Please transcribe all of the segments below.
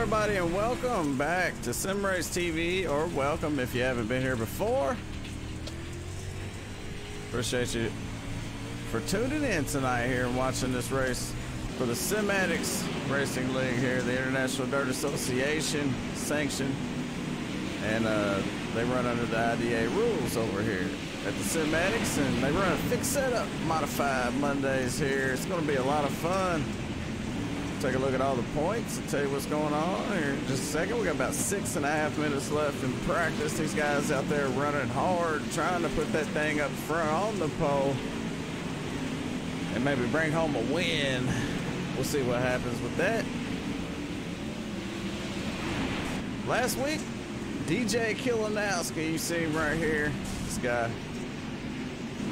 everybody, and welcome back to SimRace TV, or welcome if you haven't been here before. Appreciate you for tuning in tonight here and watching this race for the SIMADDICTS Racing League here, the International Dirt Association sanctioned, and they run under the IDA rules over here at the SIMADDICTS, and they run a fixed setup modified Mondays here. It's going to be a lot of fun. Take a look at all the points and tell you what's going on here in just a second. We got about 6.5 minutes left in practice. These guys out there running hard, trying to put that thing up front on the pole and maybe bring home a win. We'll see what happens with that. Last week, DJ Kilanowski, you see him right here. This guy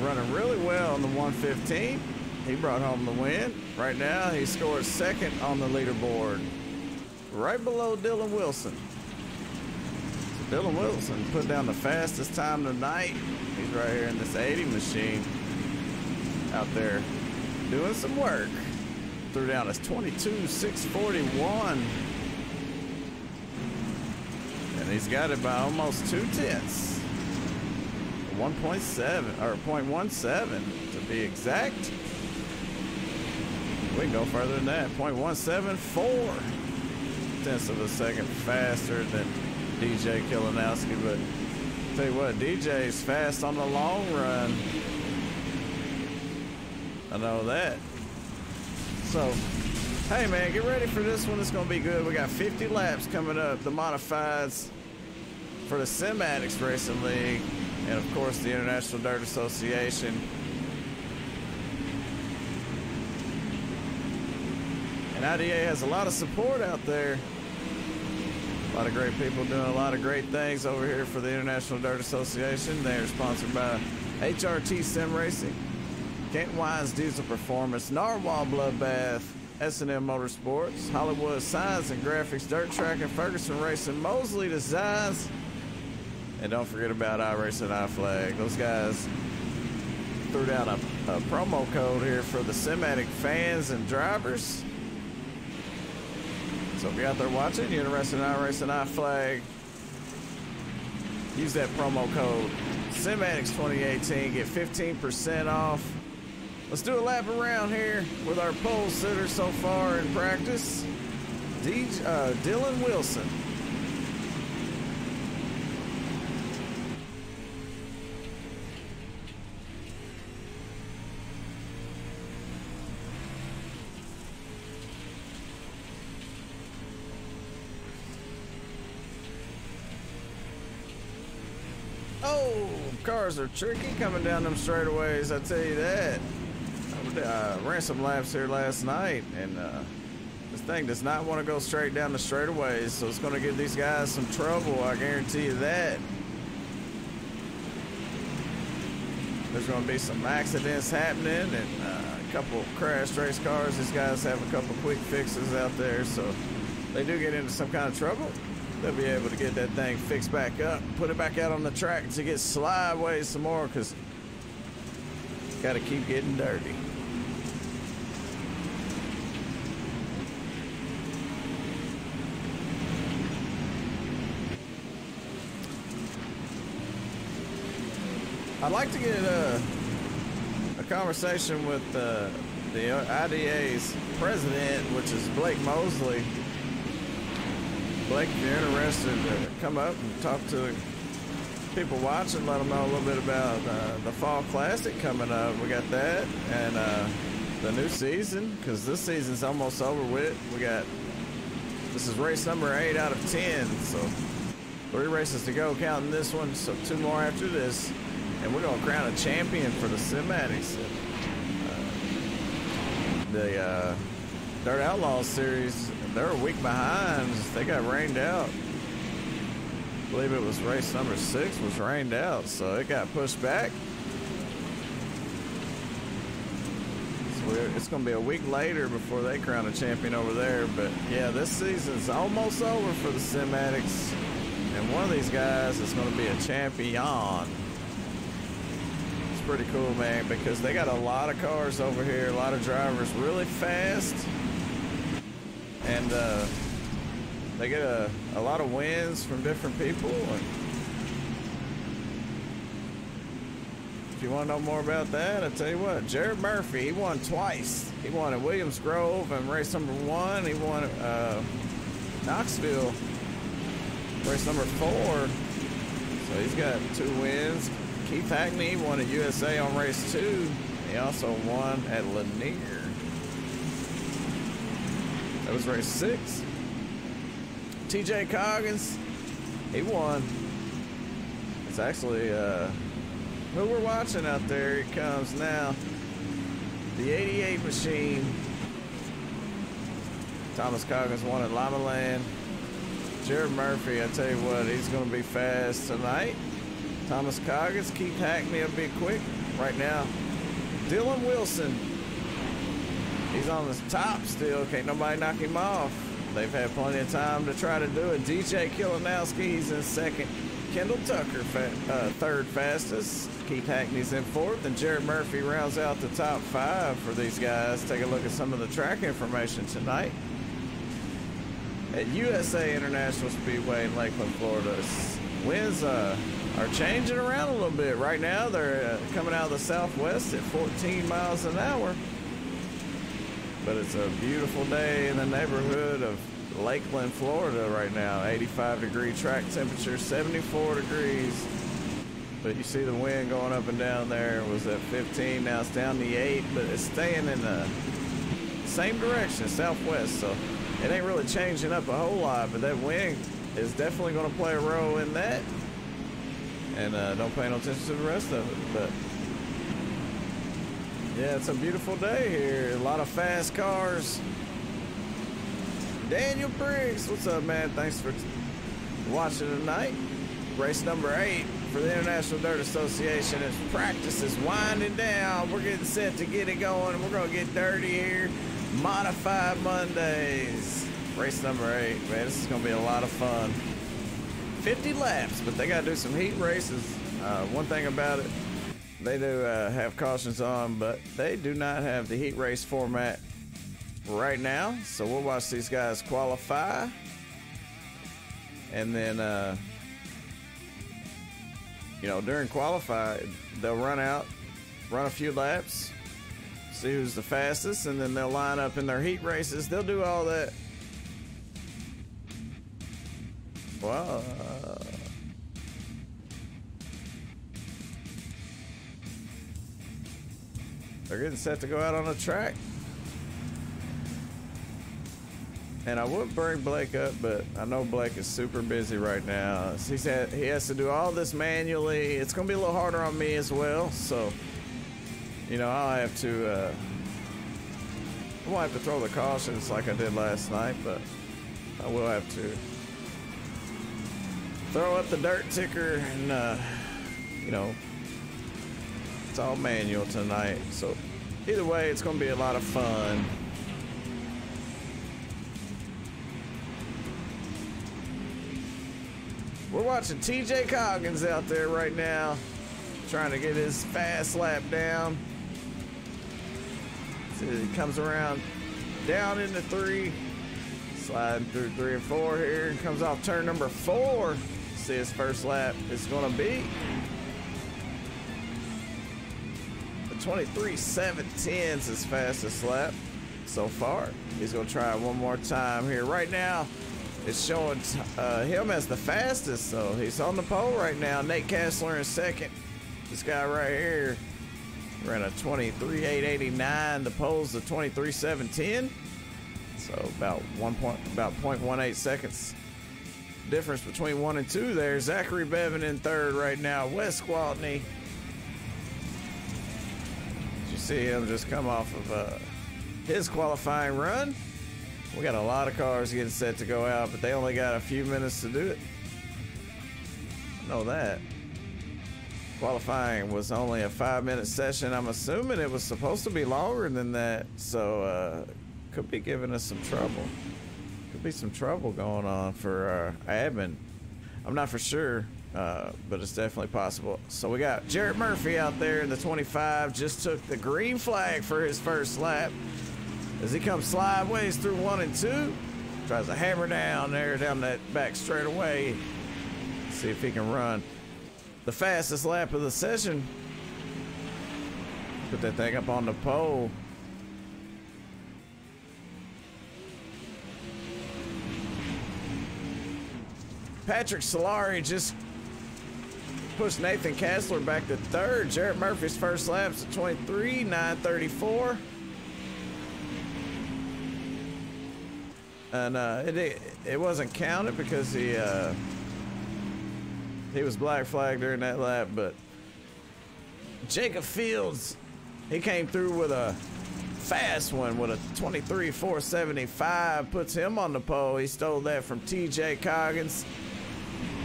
running really well on the 115. He brought home the win. Right now, he scored second on the leaderboard, right below Dylan Wilson. So Dylan Wilson put down the fastest time tonight. He's right here in this 80 machine out there doing some work. Threw down his 22.641. And he's got it by almost 2/10. 1.7 or 0.17 to be exact. We can go further than that. 0.174 tenths of a second faster than DJ Kilanowski. But tell you what, DJ's fast on the long run. I know that. So, hey man, get ready for this one. It's going to be good. We got 50 laps coming up. The modifieds for the SIMADDICTS Racing League. And of course, the International Dirt Association. And IDA has a lot of support out there. A lot of great people doing a lot of great things over here for the International Dirt Association. They are sponsored by HRT Sim Racing, Kent Wines Diesel Performance, Narwhal Bloodbath, S&M Motorsports, Hollywood Science and Graphics, Dirt Track and Ferguson Racing, Mosley Designs, and don't forget about iRacing iFlag. Those guys threw down a promo code here for the SIMADDICTS fans and drivers. So if you're out there watching, you're interested in iRacing iFlag, use that promo code SIMADDICTS 2018, get 15% off. Let's do a lap around here with our pole sitter so far in practice, Dylan Wilson. Oh, cars are tricky coming down them straightaways, I tell you that. I ran some laps here last night, and this thing does not want to go straight down the straightaways, so it's going to give these guys some trouble, I guarantee you that. There's going to be some accidents happening and a couple crashed race cars. These guys have a couple quick fixes out there, so if they do get into some kind of trouble, they'll be able to get that thing fixed back up, put it back out on the track to get slideways some more, because got to keep getting dirty. I'd like to get a conversation with the IDA's president, which is Blake Mosley. Blake, if you're interested, come up and talk to people watching, let them know a little bit about the Fall Classic coming up. We got that, and the new season, because this season's almost over with. This is race number 8 out of 10, so 3 races to go counting this one, so 2 more after this. And we're going to crown a champion for the SIMADDICTS. The Dirt Outlaws series, they're a week behind. They got rained out. I believe it was race number 6 was rained out, so it got pushed back. So it's going to be a week later before they crown a champion over there. But yeah, this season's almost over for the SIMADDICTS. And one of these guys is going to be a champion. Pretty cool, man, because they got a lot of cars over here, a lot of drivers really fast, and They get a lot of wins from different people. And if you want to know more about that, I tell you what, Jarrett Murphy, he won twice. He won at Williams Grove and race number 1. He won at KNOXVILLE, race number 4. So he's got 2 wins. Keith Hackney won at USA on race 2. He also won at LANIER. That was race 6. TJ Coggins, he won. It's actually who we're watching out there. He comes now. The 88 machine. Thomas Coggins won at LIMALAND. Jarrett Murphy, I tell you what, he's going to be fast tonight. Thomas Coggins, Keith Hackney will be quick right now. Dylan Wilson, he's on the top still. Can't nobody knock him off. They've had plenty of time to try to do it. DJ Kilanowski, he's in second. Kendal Tucker, third fastest. Keith Hackney's in fourth. And Jarrett Murphy rounds out the top 5 for these guys. Take a look at some of the track information tonight. At USA International Speedway in Lakeland, Florida, winds are changing around a little bit. Right now, they're coming out of the southwest at 14 miles an hour. But it's a beautiful day in the neighborhood of Lakeland, Florida right now. 85-degree track temperature, 74 degrees. But you see the wind going up and down there. It was at 15, now it's down to 8, but it's staying in the same direction, southwest. So it ain't really changing up a whole lot, but that wind is definitely going to play a role in that. And don't pay no attention to the rest of it. But yeah, it's a beautiful day here. A lot of fast cars. Daniel Briggs, what's up, man? Thanks for watching tonight. Race number 8 for the International Dirt Association. Its practice is winding down. We're getting set to get it going. We're going to get dirty here. Modified Mondays. Race number 8, man. This is going to be a lot of fun. 50 laps, but they got to do some heat races. One thing about it, they do have cautions on, but they do not have the heat race format right now. So we'll watch these guys qualify. And then, you know, during qualify, they'll run a few laps, see who's the fastest, and then they'll line up in their heat races. They'll do all that. Well, they're getting set to go out on the track. And I would bring Blake up, but I know Blake is super busy right now. He has to do all this manually. It's going to be a little harder on me as well. So, you know, I'll have to, I won't have to throw the cautions like I did last night, but I will have to throw up the dirt ticker and, you know, it's all manual tonight. So either way, it's going to be a lot of fun. We're watching TJ Coggins out there right now, trying to get his fast lap down. See, he comes around down into 3, sliding through 3 and 4 here, and comes off turn number 4. See his first lap is going to be the 23.710's his fastest lap so far. He's going to try it one more time here. Right now, it's showing him as the fastest, so he's on the pole right now. Nate Kessler in second. This guy right here ran a 23.889. The pole's the 23.710. So about 0.18 seconds difference between 1 and 2 there. Zachary Bevan in third right now. Wes Gwaltney. Did you see him just come off of his qualifying run? We got a lot of cars getting set to go out, but they only got a few minutes to do it. I know that. Qualifying was only a 5-minute session. I'm assuming it was supposed to be longer than that, so could be giving us some trouble. Could be some trouble going on for admin. I'm not for sure, but it's definitely possible. So we got Jarrett Murphy out there in the 25, just took the green flag for his first lap as he comes sideways through 1 and 2. Tries to hammer down there, down that back straightaway. See if he can run the fastest lap of the session. Put that thing up on the pole. Patrick Solari just pushed Nathan Kessler back to third. Jarrett Murphy's first lap's at 23:9:34. And it wasn't counted because he was black flagged during that lap. But Jacob Fields, he came through with a fast one with a 23:475, puts him on the pole. He stole that from TJ Coggins.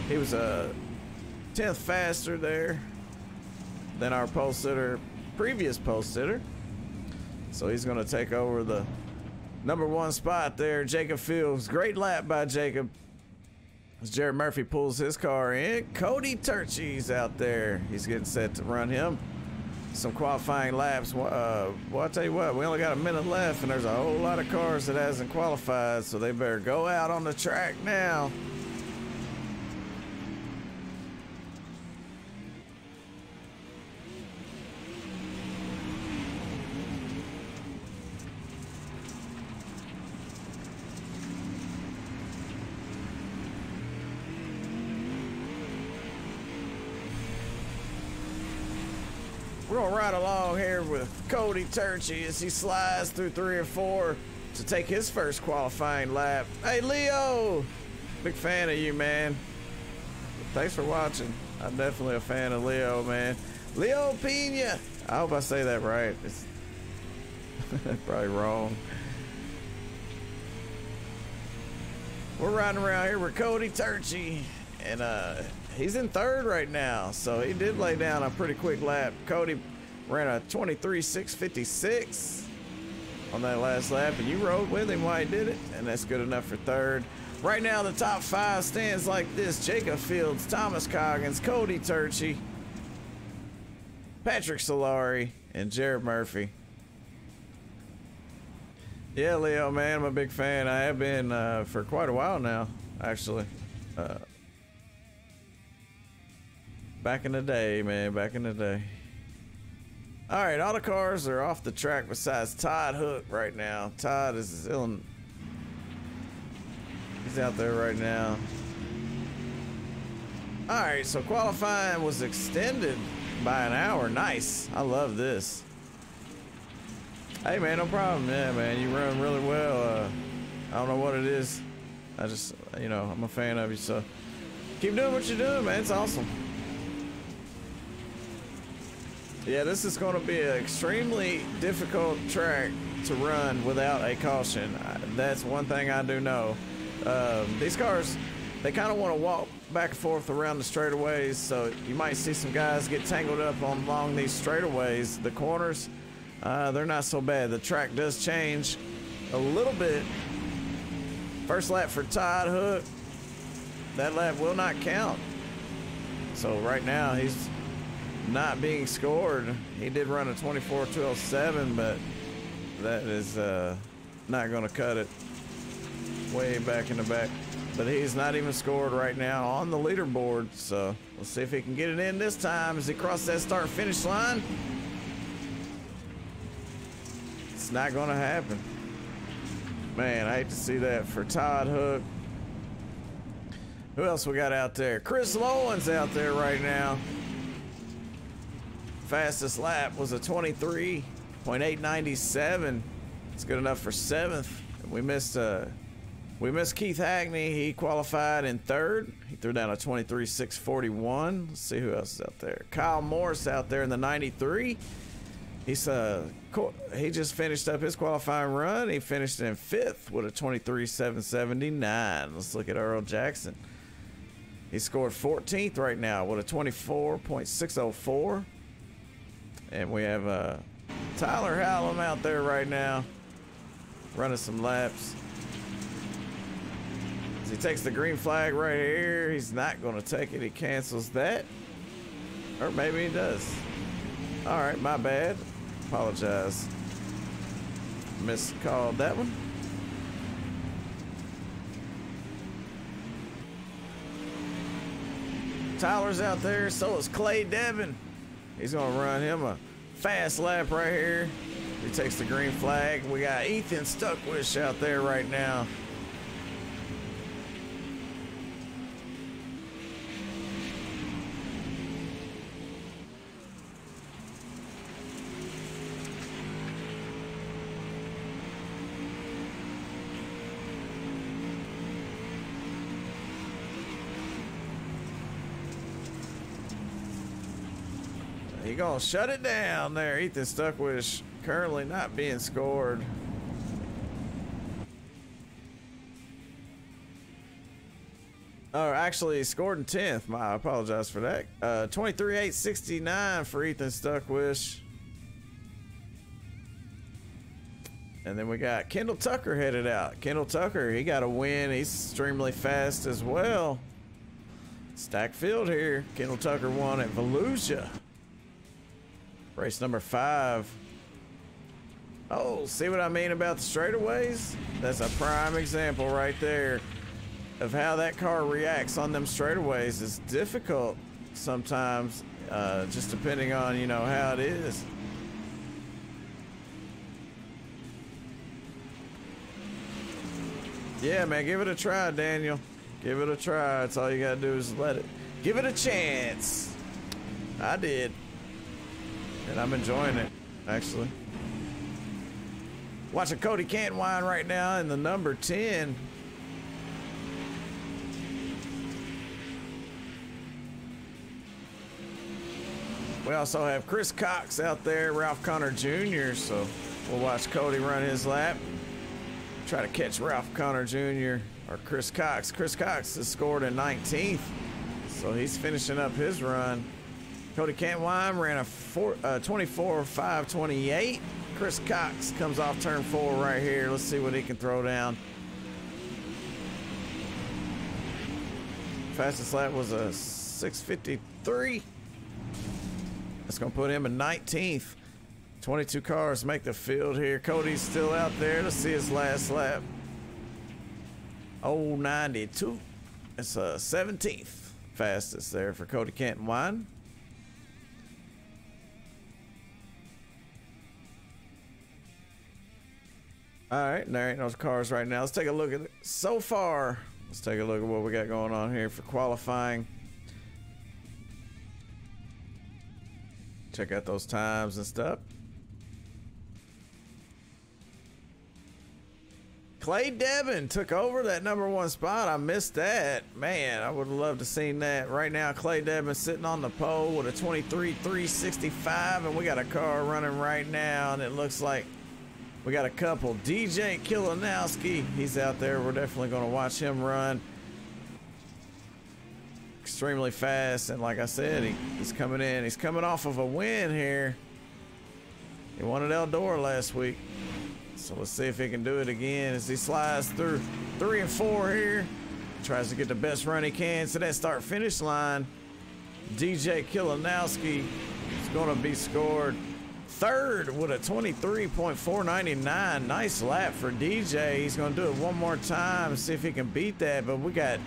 He was a 10th faster there than our pole sitter, previous pole sitter. So he's going to take over the #1 spot there. Jacob Fields, great lap by Jacob. As Jarrett Murphy pulls his car in, Cody Turchie's out there. He's getting set to run him some qualifying laps. Well, I'll tell you what, we only got a minute left, and there's a whole lot of cars that hasn't qualified, so they better go out on the track now. We're gonna ride along here with Cody Turchie as he slides through 3 and 4 to take his first qualifying lap. Hey, Leo! Big fan of you, man. Thanks for watching. I'm definitely a fan of Leo, man. Leo Pena! I hope I say that right. It's probably wrong. We're riding around here with Cody Turchie, and he's in third right now, so he did lay down a pretty quick lap. Cody ran a 23:656 on that last lap, and you rode with him while he did it, and that's good enough for third. Right now, the top 5 stands like this: Jacob Fields, Thomas Coggins, Cody Turchie, Patrick Solari, and Jarrett Murphy. Yeah, Leo, man, I'm a big fan. I have been for quite a while now, actually. Back in the day, man, back in the day. All right, all the cars are off the track besides Todd Hook right now. Todd is still he's out there right now. All right, so qualifying was extended by an hour. Nice, I love this. Hey, man, no problem. Yeah, man, you run really well. I don't know what it is. I just, you know, I'm a fan of you, so keep doing what you're doing, man. It's awesome. Yeah, this is going to be an extremely difficult track to run without a caution. That's one thing I do know. These cars, they kind of want to walk back and forth around the straightaways, so you might see some guys get tangled up along these straightaways. The corners, they're not so bad. The track does change a little bit. First lap for Todd Hook. That lap will not count. So right now he's not being scored. He did run a 24:12.7, but that is not going to cut it. Way back in the back. But he's not even scored right now on the leaderboard, so we'll see if he can get it in this time as he crosses that start-finish line. It's not going to happen. Man, I hate to see that for Todd Hook. Who else we got out there? Chris Lowen's out there right now. Fastest lap was a 23:897. It's good enough for 7th. We missed Keith Hackney. He qualified in 3rd. He threw down a 23:641. Let's see who else is out there. Kyle Morris out there in the 93. He just finished up his qualifying run. He finished in 5th with a 23:779. Let's look at Earl Jackson. He scored 14th right now with a 24.604. And we have Tyler Hallam out there right now running some laps. As he takes the green flag right here, he's not going to take it. He cancels that. Or maybe he does. All right, my bad. Apologize. Miscalled that one. Tyler's out there. So is Clay Devin. He's going to run him a fast lap right here. He takes the green flag. We got Ethan Stuckwish out there right now. He gonna shut it down there. Ethan Stuckwish currently not being scored. Oh, actually he scored in 10th. I apologize for that. 23.869 for Ethan Stuckwish. And then we got Kendal Tucker headed out. Kendal Tucker, he got a win. He's extremely fast as well. Stacked field here. Kendal Tucker won at VOLUSIA. Race number 5. Oh, see what I mean about the straightaways? That's a prime example right there of how that car reacts on them straightaways. It's difficult sometimes, just depending on, you know, how it is. Yeah, man, give it a try, Daniel. Give it a try. That's all you gotta do is let it. Give it a chance. I did. And I'm enjoying it, actually. Watching Cody Cantwine right now in the number 10. We also have Chris Cox out there, Ralph Connor Jr. So we'll watch Cody run his lap. Try to catch Ralph Connor Jr. or Chris Cox. Chris Cox has scored in 19th. So he's finishing up his run. Cody Cantwine ran a 24.528. Chris Cox comes off turn 4 right here. Let's see what he can throw down. Fastest lap was a 6:53. That's going to put him in 19th. 22 cars make the field here. Cody's still out there. Let's see his last lap. 0.92. It's a 17th fastest there for Cody Cantwine. All right, there ain't no cars right now. Let's take a look at it. So far, let's take a look at what we got going on here for qualifying. Check out those times and stuff. Clay Devin took over that number 1 spot. I missed that. Man, I would have loved to seen that. Right now, Clay Devin sitting on the pole with a 23.365, and we got a car running right now, and it looks like we got a couple. DJ Kilanowski, he's out there. We're definitely going to watch him run. Extremely fast, and like I said, he's coming in. He's coming off of a win here. He won at ELDORA last week. So let's see if he can do it again as he slides through 3 and 4 here. Tries to get the best run he can to that start-finish line. DJ Kilanowski is going to be scored 3rd with a 23.499. Nice lap for DJ. He's going to do it one more time, see if he can beat that. But we got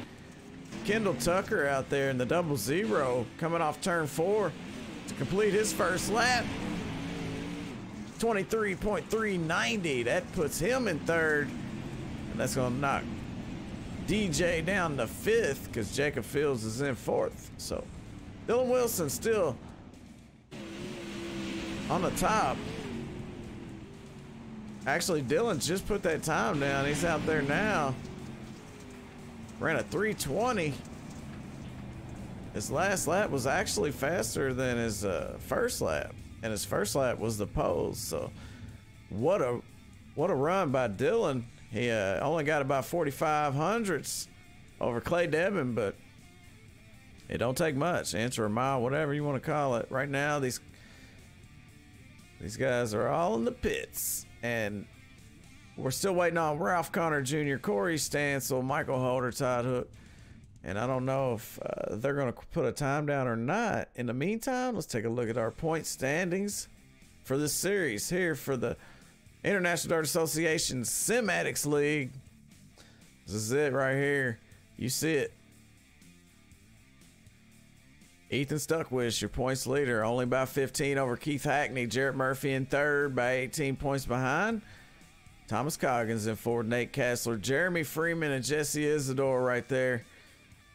Kendal Tucker out there in the 00 coming off turn 4 to complete his first lap. 23.390. That puts him in 3rd. And that's going to knock DJ down to 5th because Jacob Fields is in 4th. So Dylan Wilson still on the top. Actually, Dylan just put that time down. He's out there now. Ran a 3:20. His last lap was actually faster than his first lap, and his first lap was the pole. So what a run by Dylan. He only got about 45 hundredths over Clay Devin, but it don't take much. Answer a mile, whatever you want to call it. Right now, these guys are all in the pits, and we're still waiting on Ralph Connor Jr., Corey Stansel, Michael Holder, Todd Hook, and I don't know if they're going to put a time down or not. In the meantime, let's take a look at our point standings for this series here for the International Dirt Association SIMADDICTS League. This is it right here. You see it. Ethan Stuckwish, your points leader, only by 15 over Keith Hackney. Jarrett Murphy in third by 18 points behind. Thomas Coggins in fourth. Nate Kessler, Jeremy Freeman, and Jesse Isidore right there.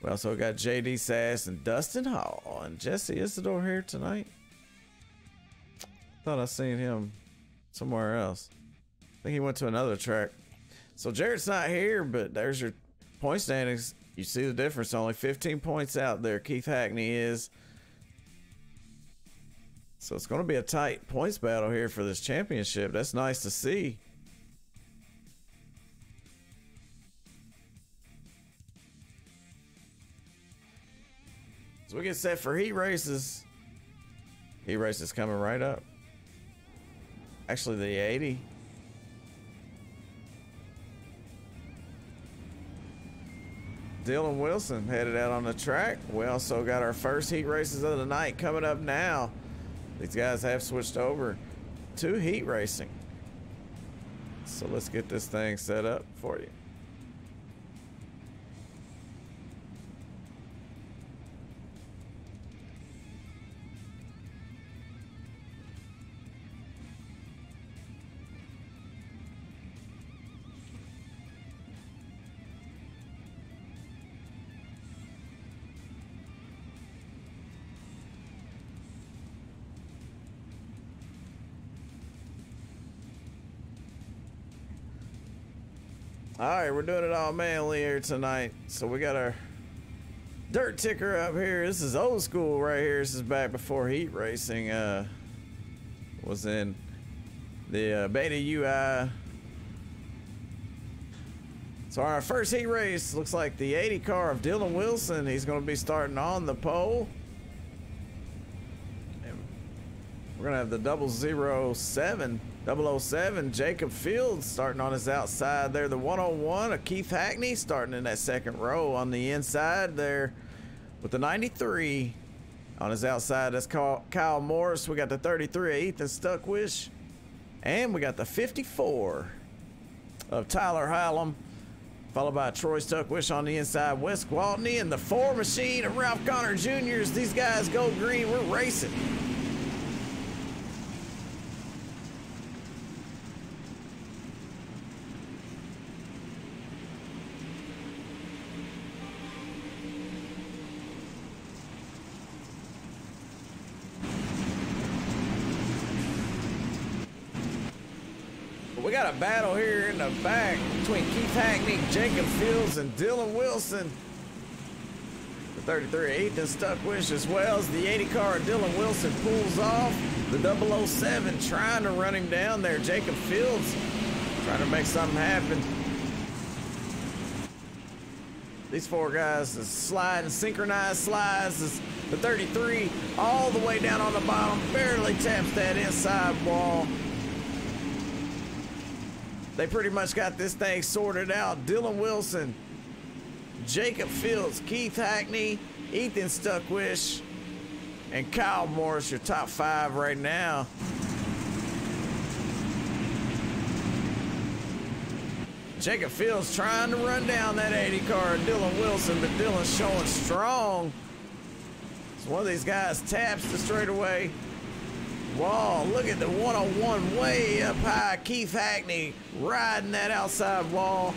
We also got JD Sass and Dustin Hall. And Jesse Isidore here tonight. Thought I seen him somewhere else. I think he went to another track. So Jarrett's not here, but there's your point standings. You see the difference. Only 15 points out there. Keith Hackney is. So it's going to be a tight points battle here for this championship. That's nice to see. So we get set for heat races. Heat races coming right up. Actually, the 80. Dylan Wilson headed out on the track. We also got our first heat races of the night coming up now. These guys have switched over to heat racing. So let's get this thing set up for you. All right, we're doing it all manually here tonight. So we got our dirt ticker up here. This is old school right here. This is back before heat racing was in the beta UI. So our first heat race looks like the 80 car of Dylan Wilson. He's going to be starting on the pole. And we're going to have the 007 Jacob Fields starting on his outside there. The 101 of Keith Hackney starting in that second row on the inside there with the 93 on his outside. That's Kyle Morris. We got the 33 of Ethan Stuckwish, and we got the 54 of Tyler Hallam, followed by Troy Stuckwish on the inside. Wes Gwaltney and the 4 machine of Ralph Connor Jr. As these guys go green, we're racing. We got a battle here in the back between Keith Hackney, Jacob Fields, and Dylan Wilson. The 33 Ethan Stuckwish, as well as the 80 car of Dylan Wilson, pulls off. The 007 trying to run him down there. Jacob Fields trying to make something happen. These 4 guys is sliding, synchronized slides. The 33 all the way down on the bottom, barely taps that inside wall. They pretty much got this thing sorted out. Dylan Wilson, Jacob Fields, Keith Hackney, Ethan Stuckwish, and Kyle Morris, your top 5 right now. Jacob Fields trying to run down that 80 car of Dylan Wilson, but Dylan's showing strong. So one of these guys taps the straightaway wall. Look at the 101 way up high. Keith Hackney riding that outside wall,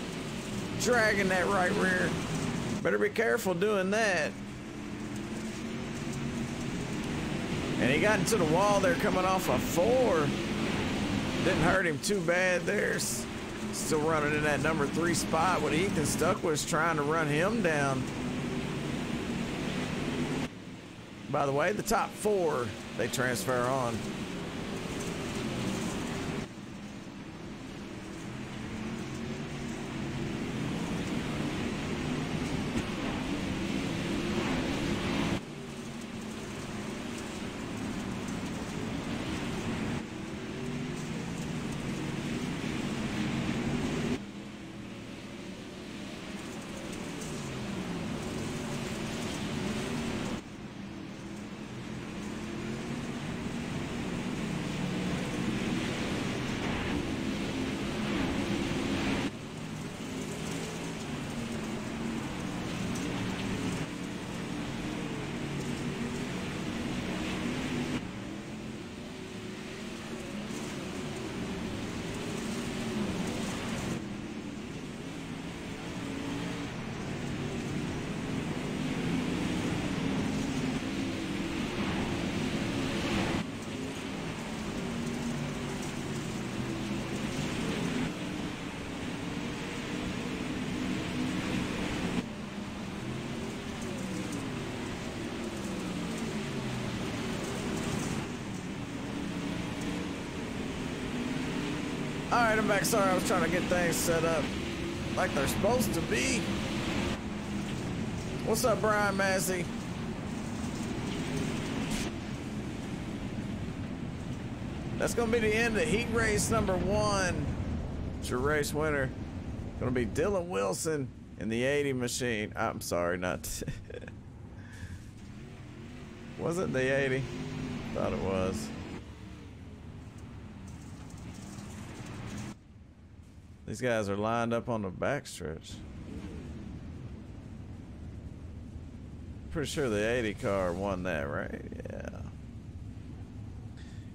dragging that right rear. Better be careful doing that. And he got into the wall there coming off a 4. Didn't hurt him too bad there. Still running in that number 3 spot with Ethan Stuckwish trying to run him down. By the way, the top 4, they transfer on. All right, I'm back. Sorry, I was trying to get things set up like they're supposed to be. What's up, Brian Massey? That's going to be the end of heat race number 1. It's your race winner. Going to be Dylan Wilson in the 80 machine. I'm sorry, not... Was it the 80? Thought it was. These guys are lined up on the backstretch. Pretty sure the 80 car won that, right? Yeah.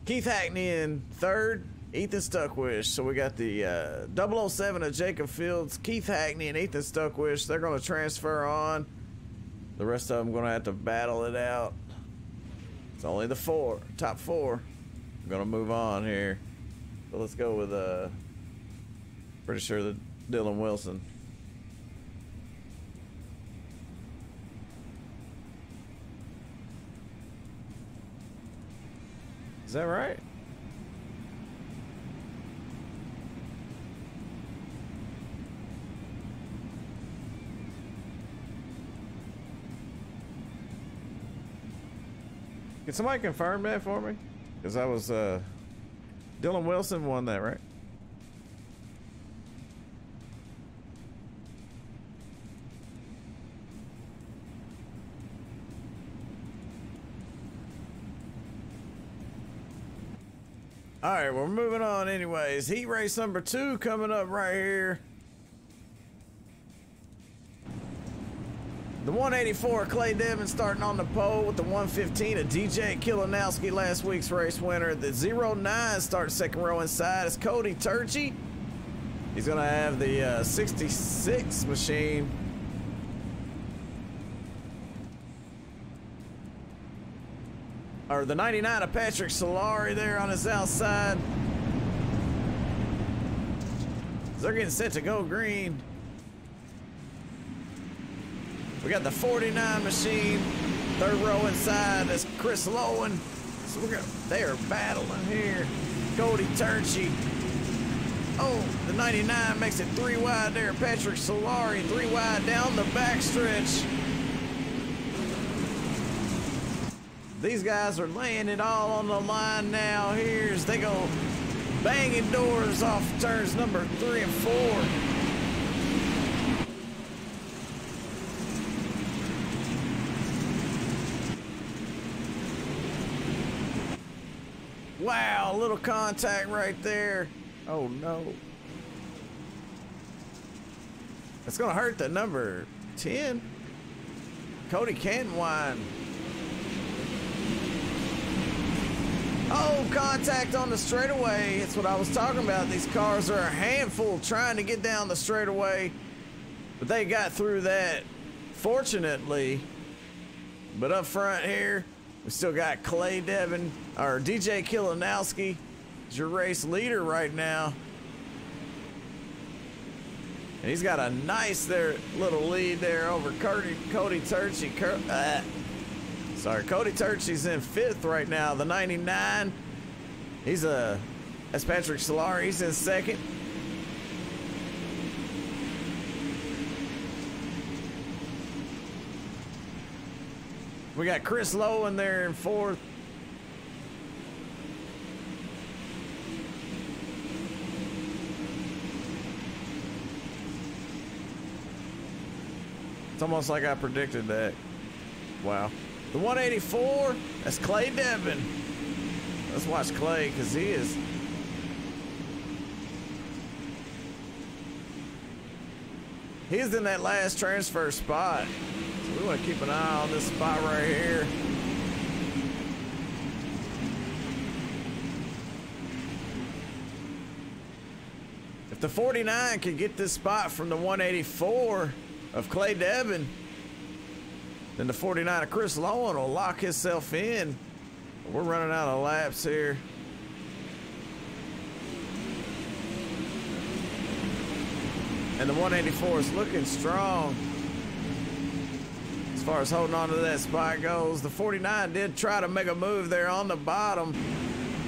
Keith Hackney in 3rd, Ethan Stuckwish. So we got the 007 of Jacob Fields, Keith Hackney and Ethan Stuckwish. They're going to transfer on. The rest of them going to have to battle it out. It's only the top 4. I'm going to move on here. So let's go with, pretty sure the Dylan Wilson. Is that right? Can somebody confirm that for me? Because I was, Dylan Wilson won that, right? All right, we're moving on anyways. Heat race number 2 coming up right here. The 184, Clay Devin starting on the pole with the 115 of DJ Kilanowski, last week's race winner. The 09 starts second row inside. It's Cody Turchi. He's going to have the 66 machine. Or the 99 of Patrick Solari there on his outside. They're getting set to go green. We got the 49 machine, 3rd row inside. That's Chris Lowen. So they are battling here. Cody Turchi. Oh, the 99 makes it 3 wide there. Patrick Solari, 3 wide down the backstretch. These guys are laying it all on the line now here as they go banging doors off turns number 3 and 4. Wow, a little contact right there. Oh no. That's gonna hurt the number 10. Cody Canwine. Oh, contact on the straightaway. That's what I was talking about. These cars are a handful trying to get down the straightaway, but they got through that, fortunately. But up front here, we still got Clay Devin, or DJ Kilanowski, is your race leader right now. And he's got a nice little lead there over Cody Turchi. Sorry, Cody Turchi's in 5th right now. The 99, that's Patrick Solari. He's in 2nd. We got Chris Lowen there in 4th. It's almost like I predicted that. Wow. The 184, that's Clay Devin. Let's watch Clay, because he is. He's in that last transfer spot. So we want to keep an eye on this spot right here. If the 49 can get this spot from the 184 of Clay Devin, then the 49 of Chris Lowen will lock himself in. We're running out of laps here. And the 184 is looking strong as far as holding on to that spot goes. The 49 did try to make a move there on the bottom.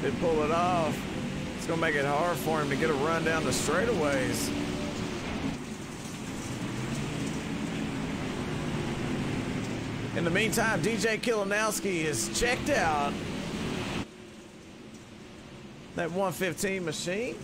Did pull it off. It's gonna make it hard for him to get a run down the straightaways. In the meantime, DJ Kilanowski is checked out. That 115 machine.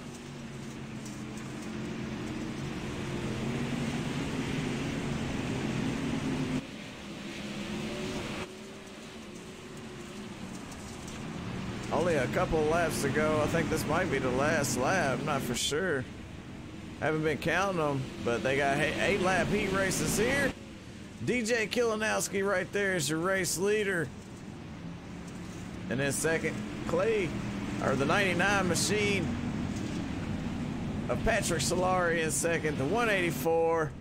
Only a couple of laps to go. I think this might be the last lap. I'm not for sure. Haven't been counting them, but they got 8-lap heat races here. DJ Kilanowski right there is your race leader. And then second, Clay, or the 99 machine of Patrick Solari in second, the 184.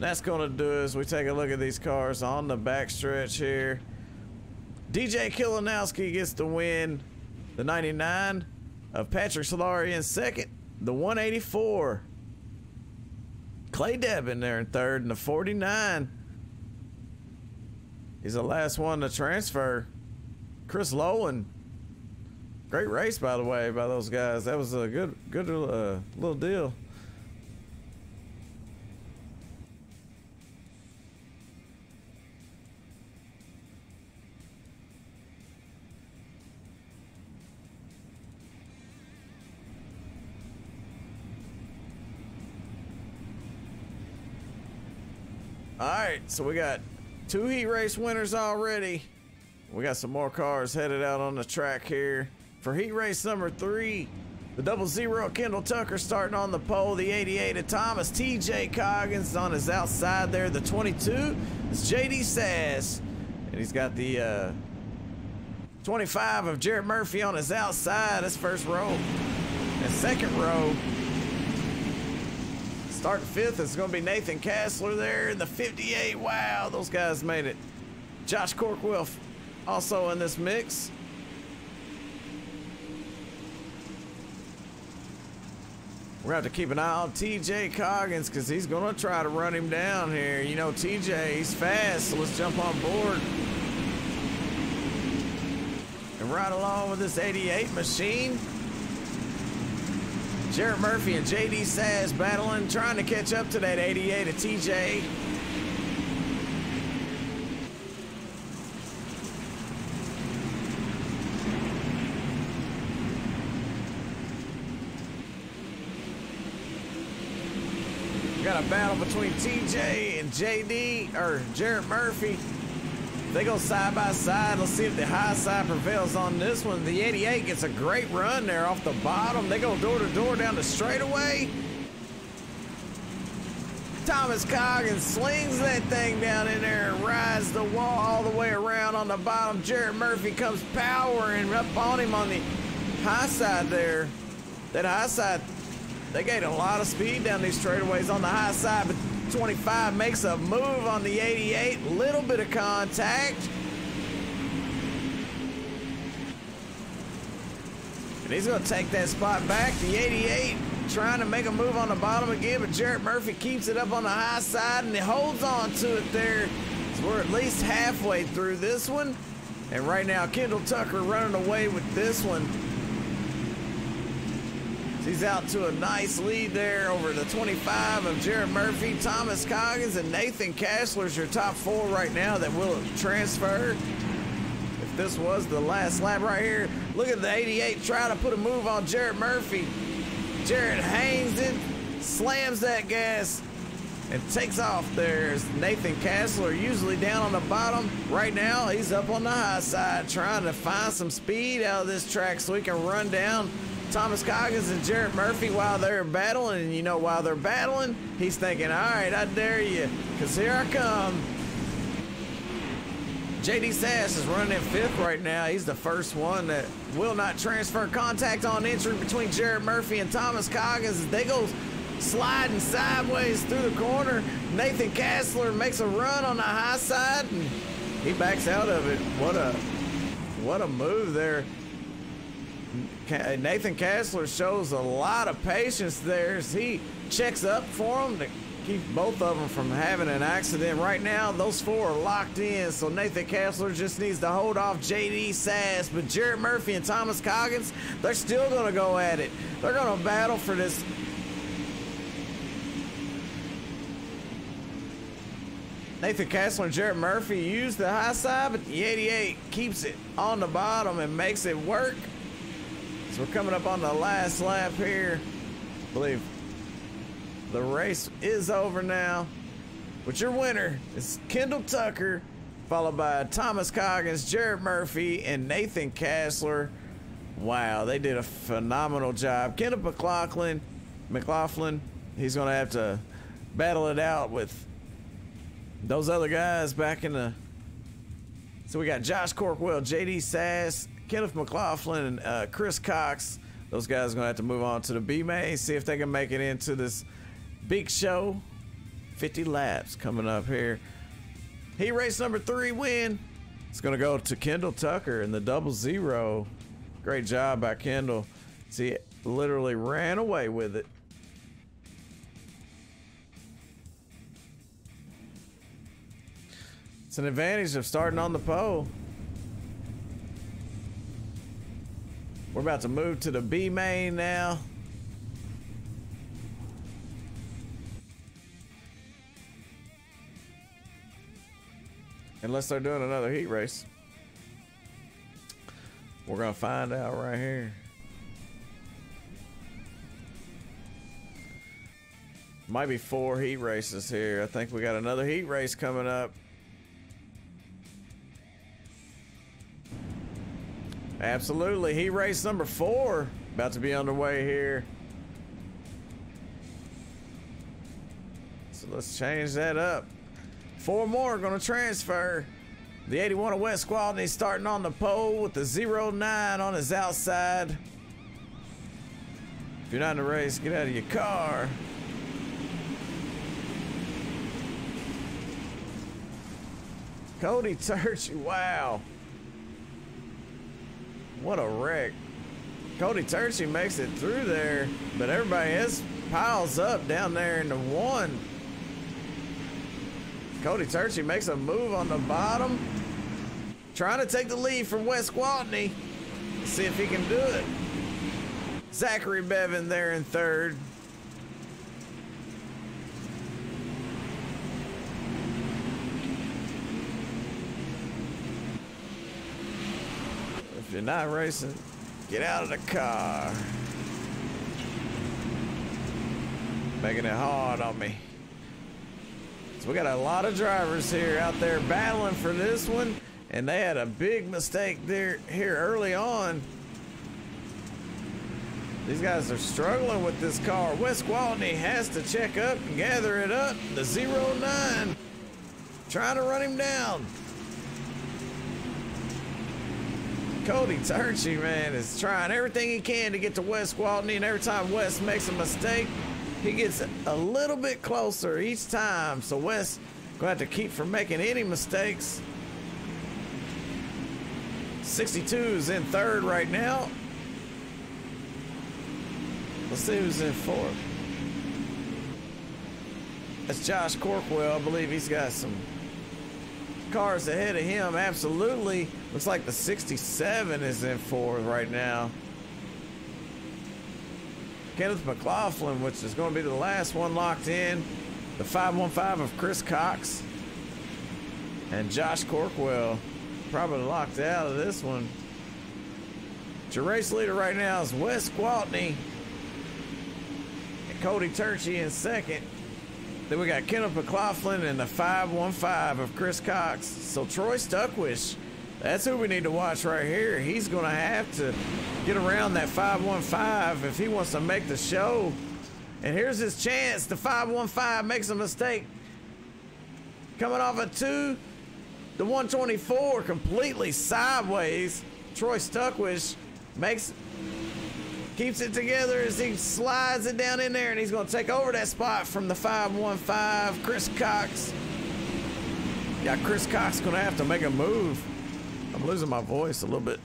That's gonna do it as we take a look at these cars on the backstretch here. DJ Kilanowski gets the win, the 99 of Patrick Solari in second, the 184. Clay Debin there in third, and the 49. He's the last one to transfer. Chris Lowen. Great race, by the way, by those guys. That was a good little deal. All right, so we got 2 heat race winners already. We got some more cars headed out on the track here. For heat race number 3, the 00 Kendal Tucker starting on the pole. The 88 of Thomas TJ Coggins on his outside there. The 22 is JD Sass, and he's got the 25 of Jarrett Murphy on his outside. That's first row. And second row, starting 5th, is going to be Nathan Kassler there in the 58. Wow, those guys made it. Josh Corkwell also in this mix. We're going to have to keep an eye on TJ Coggins because he's going to try to run him down here. You know, TJ, he's fast, so let's jump on board. And right along with this 88 machine, Jarrett Murphy and JD Sass battling, trying to catch up to that 88 of TJ. We got a battle between TJ and JD, or Jarrett Murphy. They go side by side. Let's see if the high side prevails on this one. The 88 gets a great run there off the bottom. They go door to door down the straightaway. Thomas Coggins slings that thing down in there and rides the wall all the way around on the bottom. Jarrett Murphy comes powering up on him on the high side there. That high side, they gained a lot of speed down these straightaways on the high side, but 25 makes a move on the 88, little bit of contact. And he's gonna take that spot back. The 88 trying to make a move on the bottom again, but Jarrett Murphy keeps it up on the high side and he holds on to it there. So we're at least halfway through this one. And right now, Kendal Tucker running away with this one. He's out to a nice lead there over the 25 of Jarrett Murphy, Thomas Coggins, and Nathan Kassler's your top 4 right now that will transfer. If this was the last lap right here, look at the 88 trying to put a move on Jarrett Murphy. Jarrett hangs it, slams that gas, and takes off there. Nathan Kassler usually down on the bottom. Right now, he's up on the high side trying to find some speed out of this track so he can run down Thomas Coggins and Jarrett Murphy while they're battling. And you know, while they're battling, he's thinking, all right, I dare you, because here I come. JD Sass is running in 5th right now. He's the first one that will not transfer. Contact on entry between Jarrett Murphy and Thomas Coggins. They go sliding sideways through the corner. Nathan Kassler makes a run on the high side, and he backs out of it. What a move there. Nathan Kassler shows a lot of patience there as he checks up for him to keep both of them from having an accident. Right now, those four are locked in, so Nathan Kessler just needs to hold off JD Sass. But Jarrett Murphy and Thomas Coggins, they're still going to go at it. They're going to battle for this. Nathan Kessler and Jarrett Murphy use the high side, but the 88 keeps it on the bottom and makes it work. So we're coming up on the last lap here. I believe the race is over now. But your winner is Kendal Tucker, followed by Thomas Coggins, Jarrett Murphy, and Nathan Kessler. Wow, they did a phenomenal job. Kendal McLaughlin, he's going to have to battle it out with those other guys back in the... So we got Josh Corkwell, JD Sass, Kenneth McLaughlin, and Chris Cox. Those guys are going to have to move on to the B-Main, see if they can make it into this big show. 50 laps coming up here. Heat race number 3 win. It's going to go to Kendal Tucker in the 00. Great job by Kendal. See, literally ran away with it. It's an advantage of starting on the pole. We're about to move to the B-Main now. Unless they're doing another heat race. We're gonna find out right here. Might be 4 heat races here. I think we got another heat race coming up. Absolutely, heat race number 4 about to be underway here. So let's change that up. 4 more are going to transfer. The 81 of West Squalney starting on the pole with the 09 on his outside. If you're not in the race, get out of your car. Cody Turchi, wow. What a wreck. Cody Turchi makes it through there, but everybody else piles up down there in the 1. Cody Turchi makes a move on the bottom, trying to take the lead from West Squalney. Let's see if he can do it. Zachary Bevan there in 3rd. If you're not racing, get out of the car. Making it hard on me. So we got a lot of drivers here out there battling for this one, and they had a big mistake there here early on. These guys are struggling with this car. West Squalney has to check up and gather it up. The 09 trying to run him down. Cody Turchi, man, is trying everything he can to get to West Squalney, and every time West makes a mistake, he gets a little bit closer each time. So West gonna have to keep from making any mistakes. 62's in 3rd right now. Let's see who's in 4th. That's Josh Corkwell. I believe he's got some cars ahead of him. Absolutely. Looks like the 67 is in 4th right now. Kenneth McLaughlin, which is going to be the last one locked in. The 515 of Chris Cox. And Josh Corkwell probably locked out of this one. Your race leader right now is Wes Squalney. And Cody Turchi in 2nd. Then we got Kenneth McLaughlin and the 515 of Chris Cox. So Troy Stuckwish, that's who we need to watch right here. He's going to have to get around that 515 if he wants to make the show. And here's his chance. The 515 makes a mistake. Coming off a 2, the 124 completely sideways. Troy Stuckwish keeps it together as he slides it down in there, and he's going to take over that spot from the 515. Chris Cox. Yeah, Chris Cox going to have to make a move. I'm losing my voice a little bit.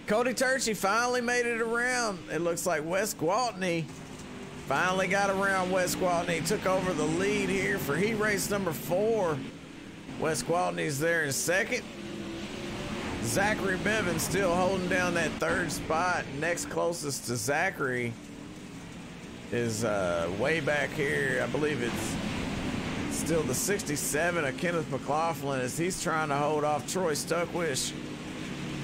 Cody Turchie finally made it around. It looks like Wes Gwaltney finally got around. Wes Gwaltney took over the lead here for heat race number 4. Wes Gwaltney's there in second. Zachary Bevan still holding down that 3rd spot. Next closest to Zachary is way back here. I believe it's still the 67 of Kenneth McLaughlin as he's trying to hold off Troy Stuckwish.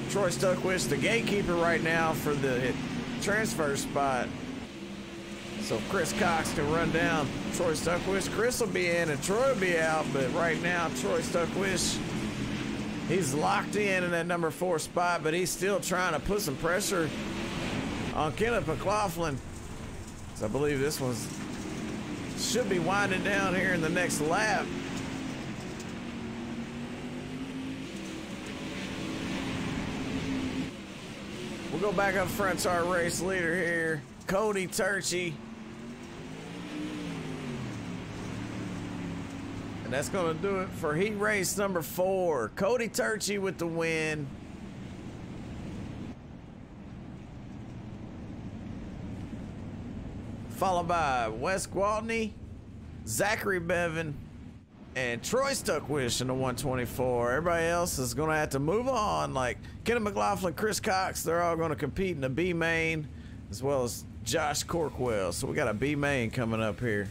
Troy Stuckwish, the gatekeeper right now for the transfer spot. So Chris Cox can run down Troy Stuckwish. Chris will be in and Troy will be out, but right now Troy Stuckwish, he's locked in that number 4 spot, but he's still trying to put some pressure on Kenneth McLaughlin. So I believe this one should be winding down here in the next lap. We'll go back up front to our race leader here, Cody Turchie. And that's going to do it for heat race number 4. Cody Turchie with the win. Followed by Wes Gwaltney, Zachary Bevan, and Troy Stuckwish in the 124. Everybody else is going to have to move on, like Kenneth McLaughlin, Chris Cox. They're all going to compete in the B main, as well as Josh Corkwell. So we got a B main coming up here.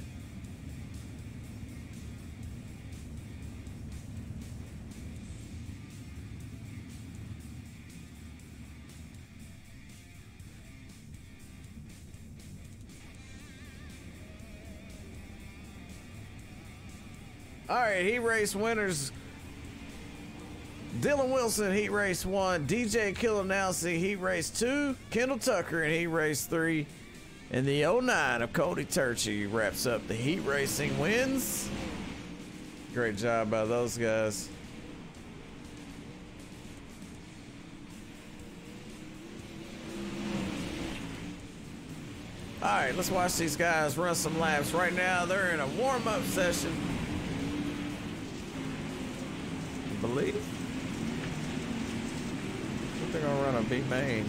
All right, heat race winners. Dylan Wilson, heat race 1. DJ Kilanowski, heat race 2. Kendall Tucker in heat race 3. And the 09 of Cody Turchie wraps up the heat racing wins. Great job by those guys. All right, let's watch these guys run some laps. Right now, they're in a warm-up session. I believe they're gonna run a B main.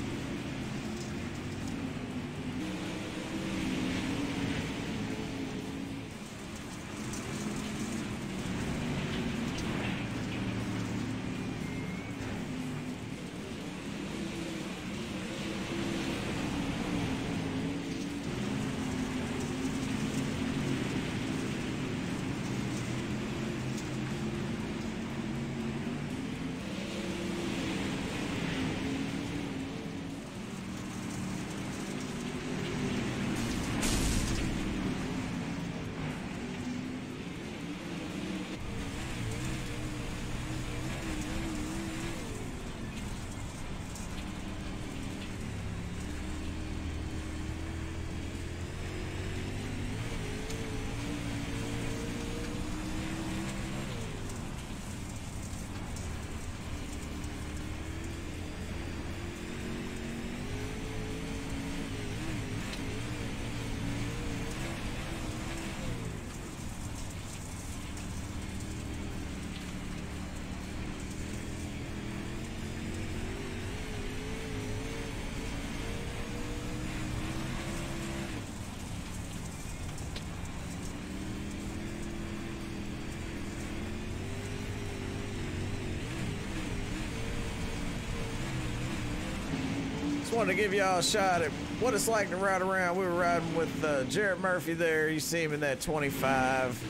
Wanted to give y'all a shot at what it's like to ride around. We were riding with Jarrett Murphy there. You see him in that 25.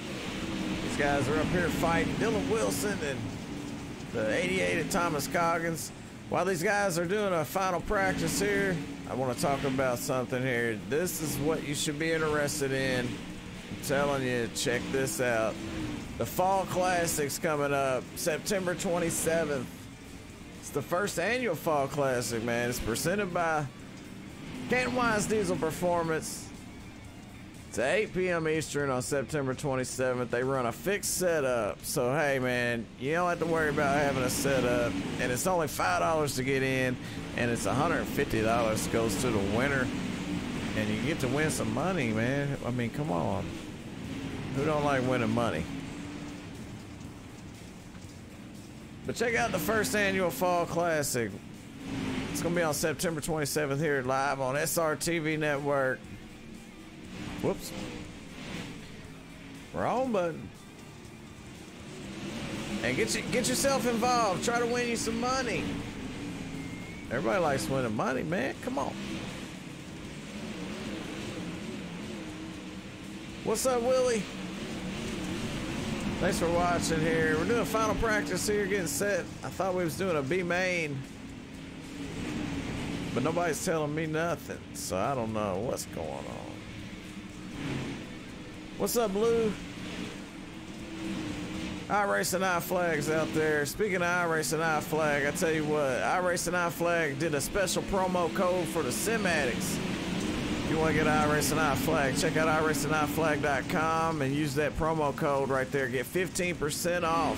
These guys are up here fighting Dylan Wilson and the 88 at Thomas Coggins. While these guys are doing a final practice here, I want to talk about something here. This is what you should be interested in. I'm telling you, check this out. The Fall Classic's coming up September 27th. It's the first annual Fall Classic, man. It's presented by Canton Wise Diesel Performance. It's at 8 p.m. Eastern on September 27th. They run a fixed setup. So, hey, man, you don't have to worry about having a setup. And it's only $5 to get in, and it's $150 goes to the winner. And you get to win some money, man. I mean, come on. Who don't like winning money? But check out the first annual Fall Classic. It's going to be on September 27th here live on SRTV Network. Whoops. Wrong button. And get yourself involved. Try to win you some money. Everybody likes winning money, man. Come on. What's up, Willie? Thanks for watching here. We're doing final practice here, getting set. I thought we was doing a B main, but nobody's telling me nothing, so I don't know what's going on. What's up, Blue? iRacing iFlags out there. Speaking of iRacing iFlag, I tell you what, iRacing iFlag did a special promo code for the SIMADDICTS. If you want to get iRacing iFlag, check out iRacingIFlag.com and use that promo code right there. Get 15% off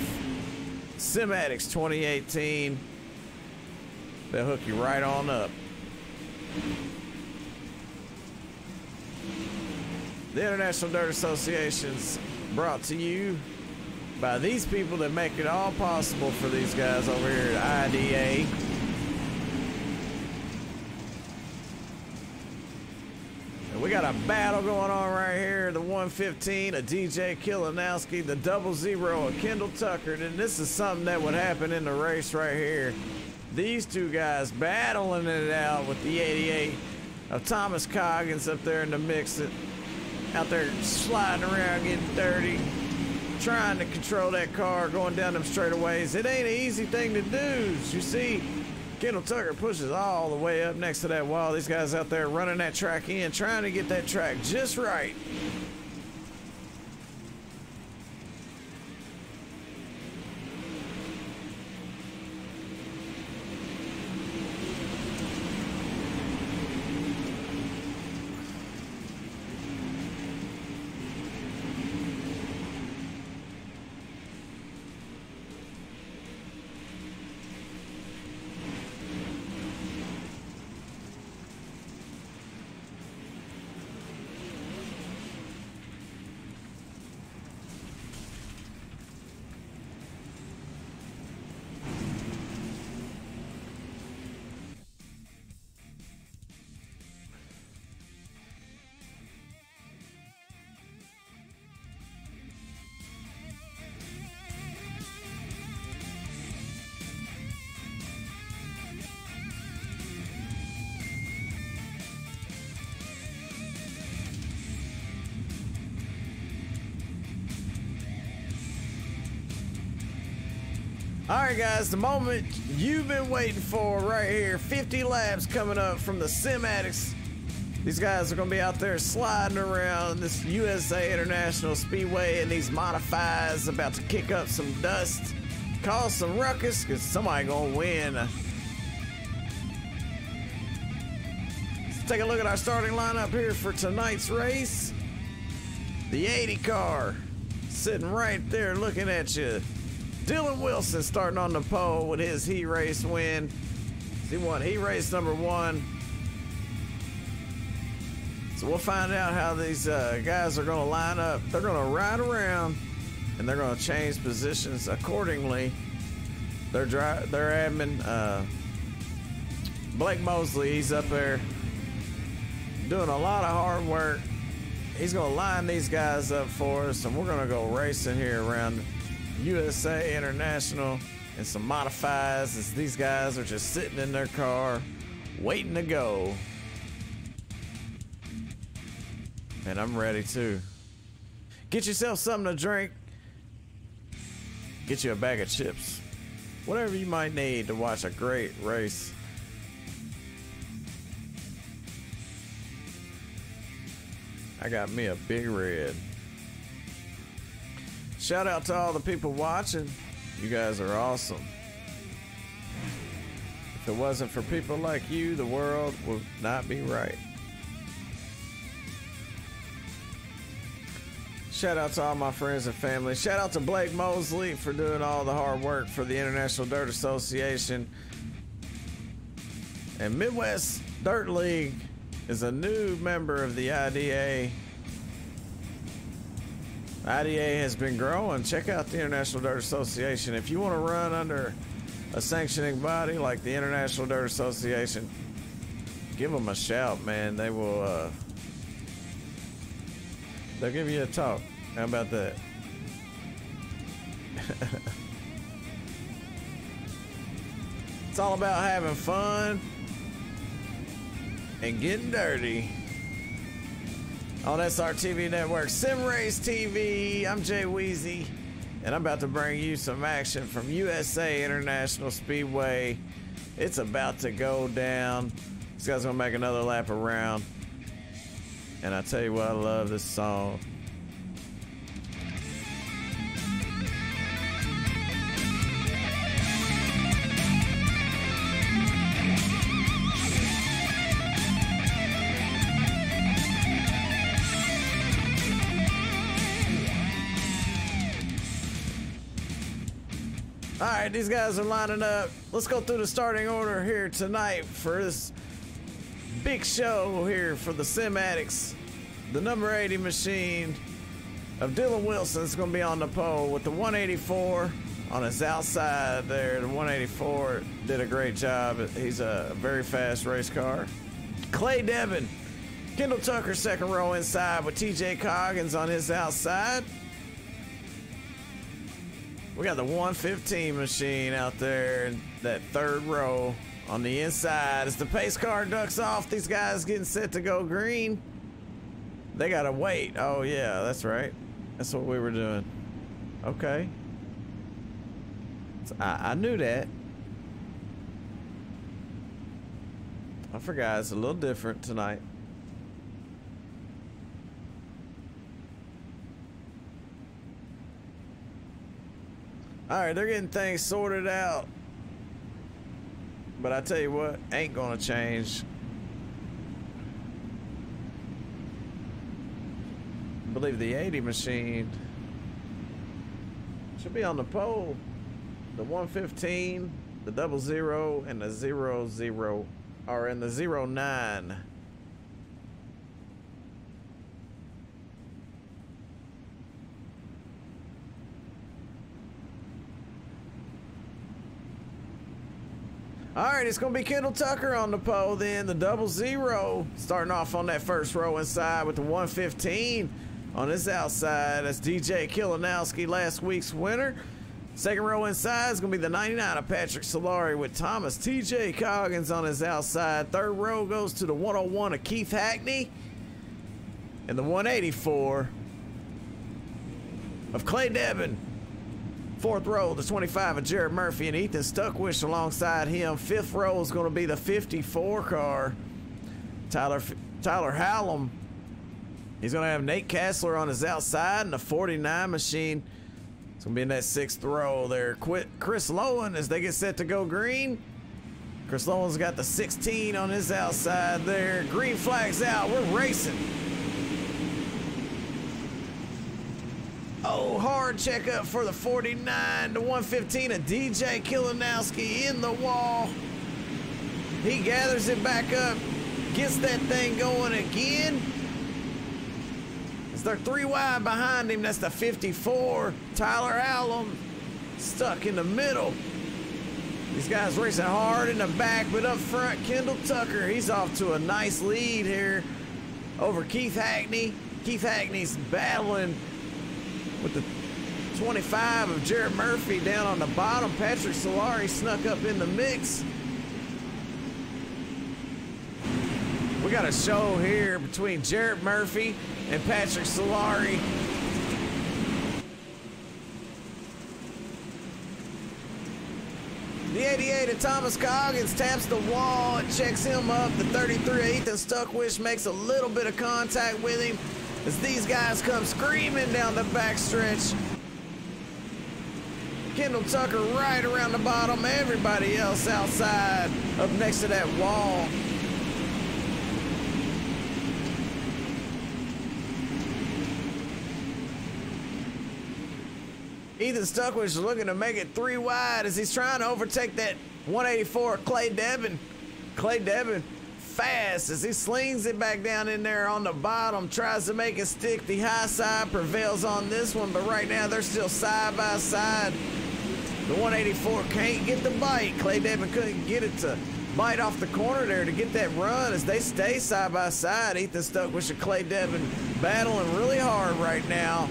SIMADDICTS 2018. They'll hook you right on up. The International Dirt Association's brought to you by these people that make it all possible for these guys over here at IDA. And we got a battle going on right here. The 115 of DJ Kilanowski, the 00 of Kendal Tucker. And this is something that would happen in the race right here. These two guys battling it out with the 88 of Thomas Coggins up there in the mix. Out there sliding around, getting dirty, trying to control that car, going down them straightaways. It ain't an easy thing to do. You see, Kendal Tucker pushes all the way up next to that wall. These guys out there running that track in, trying to get that track just right. All right, guys, the moment you've been waiting for right here. 50 laps coming up from the SIMADDICTS. These guys are going to be out there sliding around this USA International Speedway in these modifieds, about to kick up some dust, cause some ruckus, because somebody going to win. Let's take a look at our starting lineup here for tonight's race. The 80 car sitting right there looking at you. Dylan Wilson starting on the pole with his heat race win. He won heat race number 1. So we'll find out how these guys are going to line up. They're going to ride around and they're going to change positions accordingly. Their admin, Blake Mosley, he's up there doing a lot of hard work. He's going to line these guys up for us, and we're going to go racing here around USA International and some modifieds as these guys are just sitting in their car waiting to go. And I'm ready too. Get yourself something to drink. Get you a bag of chips. Whatever you might need to watch a great race. I got me a Big Red. Shout out to all the people watching. You guys are awesome. If it wasn't for people like you, the world would not be right. Shout out to all my friends and family. Shout out to Blake Mosley for doing all the hard work for the International Dirt Association. And Midwest Dirt League is a new member of the IDA. IDA has been growing. Check out the International Dirt Association. If you want to run under a sanctioning body like the International Dirt Association, give them a shout, man. They will, they'll give you a talk. How about that? It's all about having fun and getting dirty. On SRTV Network, Sim Race TV, I'm Jay Weezy, and I'm about to bring you some action from USA International Speedway. It's about to go down. This guy's gonna make another lap around. And I tell you what, I love this song. All right, these guys are lining up. Let's go through the starting order here tonight for this big show here for the Sim Addicts. The number 80 machine of Dylan Wilson is going to be on the pole with the 184 on his outside there. The 184 did a great job. He's a very fast race car. Clay Devin, Kendal Tucker second row inside with TJ Coggins on his outside. We got the 115 machine out there in that third row on the inside. As the pace car ducks off, these guys getting set to go green. They gotta wait. Oh yeah, that's right. That's what we were doing. Okay. So I knew that. I forgot it's a little different tonight. All right, they're getting things sorted out. But I tell you what, ain't gonna change. I believe the 80 machine should be on the pole. The 115, the 00, and the 00 are in the 09. All right, it's going to be Kendal Tucker on the pole then, the 00, starting off on that first row inside with the 115 on his outside. That's DJ Kilanowski, last week's winner. Second row inside is going to be the 99 of Patrick Solari with Thomas TJ Coggins on his outside. Third row goes to the 101 of Keith Hackney. And the 184 of Clay Devin. Fourth row, the 25 of Jarrett Murphy and Ethan Stuckwish alongside him. Fifth row is going to be the 54 car. Tyler Hallam. He's going to have Nate Kassler on his outside and the 49 machine. It's going to be in that sixth row there. Chris Lowen as they get set to go green. Chris Lowen's got the 16 on his outside there. Green flag's out. We're racing. Oh, hard checkup for the 49, the 115 of DJ Kilanowski in the wall. He gathers it back up, gets that thing going again. As they're 3 wide behind him, that's the 54, Tyler Hallam, stuck in the middle. These guys racing hard in the back, but up front, Kendal Tucker, he's off to a nice lead here over Keith Hackney. Keith Hackney's battling with the 25 of Jarrett Murphy down on the bottom. Patrick Solari snuck up in the mix. We got a show here between Jarrett Murphy and Patrick Solari. The 88 of Thomas Coggins taps the wall and checks him up. The 33 of Ethan Stuckwish makes a little bit of contact with him as these guys come screaming down the backstretch. Kendal Tucker right around the bottom. Everybody else outside up next to that wall. Ethan Stuckwish is looking to make it 3 wide as he's trying to overtake that 184 Clay Devin. Clay Devin fast as he slings it back down in there on the bottom, tries to make it stick. The high side prevails on this one, but right now they're still side by side. The 184 can't get the bite. Clay Devin couldn't get it to bite off the corner there to get that run as they stay side by side. Ethan Stuckwish and Clay Devin battling really hard right now.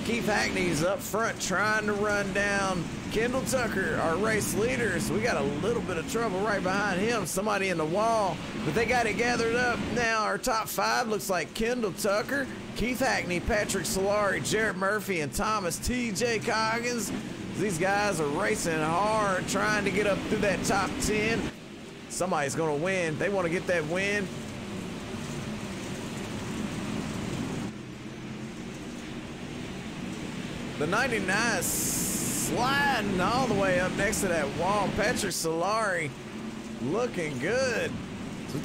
Keith Hackney's up front trying to run down Kendal Tucker, our race leaders. We got a little bit of trouble right behind him. Somebody in the wall, but they got it gathered up now. Our top 5 looks like Kendal Tucker, Keith Hackney, Patrick Solari, Jarrett Murphy, and Thomas T.J. Coggins. These guys are racing hard, trying to get up through that top 10. Somebody's going to win. They want to get that win. The 99 sliding all the way up next to that wall. Patrick Solari looking good. So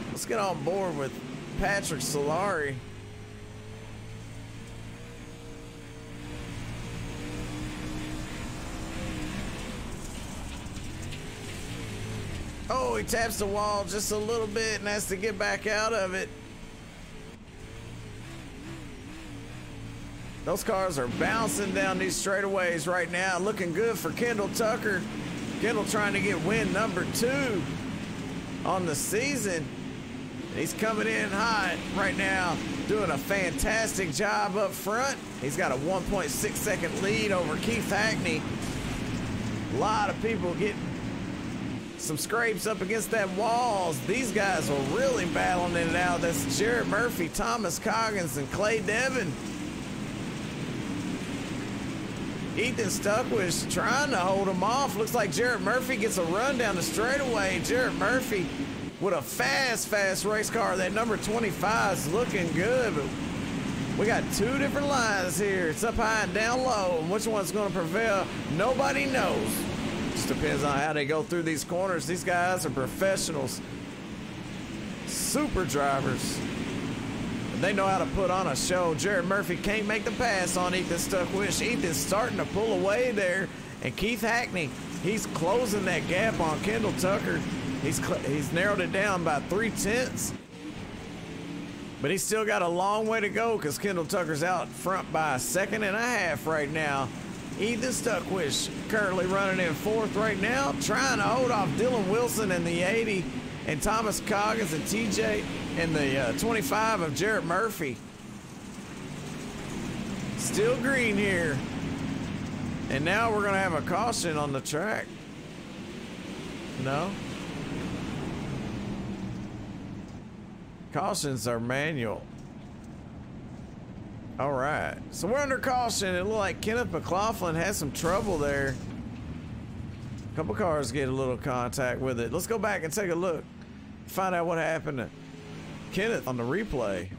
let's get on board with Patrick Solari. Oh, he taps the wall just a little bit and has to get back out of it. Those cars are bouncing down these straightaways right now. Looking good for Kendal Tucker. Kendal trying to get win number 2 on the season. He's coming in hot right now, doing a fantastic job up front. He's got a 1.6 second lead over Keith Hackney. A lot of people getting some scrapes up against that walls. These guys are really battling it out. That's Jarrett Murphy, Thomas Coggins, and Clay Devin. Ethan Stuckwish trying to hold him off. Looks like Jarrett Murphy gets a run down the straightaway. Jarrett Murphy with a fast race car. That number 25 is looking good, but we got 2 different lines here. It's up high and down low, and which one's going to prevail, nobody knows. Just depends on how they go through these corners. These guys are professionals, super drivers. They know how to put on a show. Jarrett Murphy can't make the pass on Ethan Stuckwish. Ethan's starting to pull away there. And Keith Hackney, he's closing that gap on Kendal Tucker. He's narrowed it down by 3/10. But he's still got a long way to go because Kendal Tucker's out front by 1.5 seconds right now. Ethan Stuckwish currently running in 4th right now, trying to hold off Dylan Wilson in the 80 and Thomas Coggins and TJ in the 25 of Jarrett Murphy. Still green here. And now we're going to have a caution on the track. No? Cautions are manual. All right. So we're under caution. It looked like Kenneth McLaughlin had some trouble there. A couple cars get a little contact with it. Let's go back and take a look. Find out what happened to Kenneth on the replay.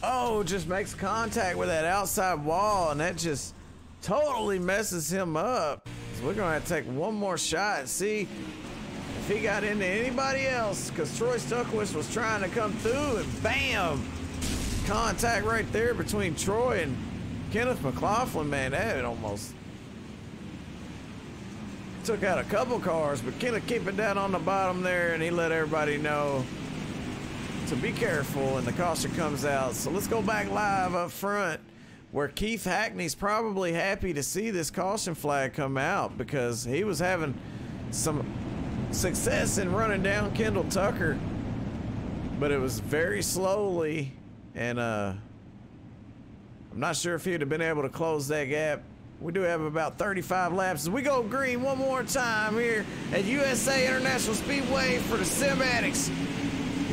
Oh, just makes contact with that outside wall, and that just totally messes him up. So we're gonna have to take one more shot and see if he got into anybody else, because Troy Stuckwish was trying to come through, and bam! Contact right there between Troy and Kenneth McLaughlin. Man, that almost took out a couple cars, but Kenneth keeping down on the bottom there, and he let everybody know to be careful, and the caution comes out. So let's go back live up front, where Keith Hackney's probably happy to see this caution flag come out, because he was having some success in running down Kendal Tucker, but it was very slowly, and I'm not sure if he'd have been able to close that gap. We do have about 35 laps as we go green one more time here at USA International Speedway for the SIMADDICTS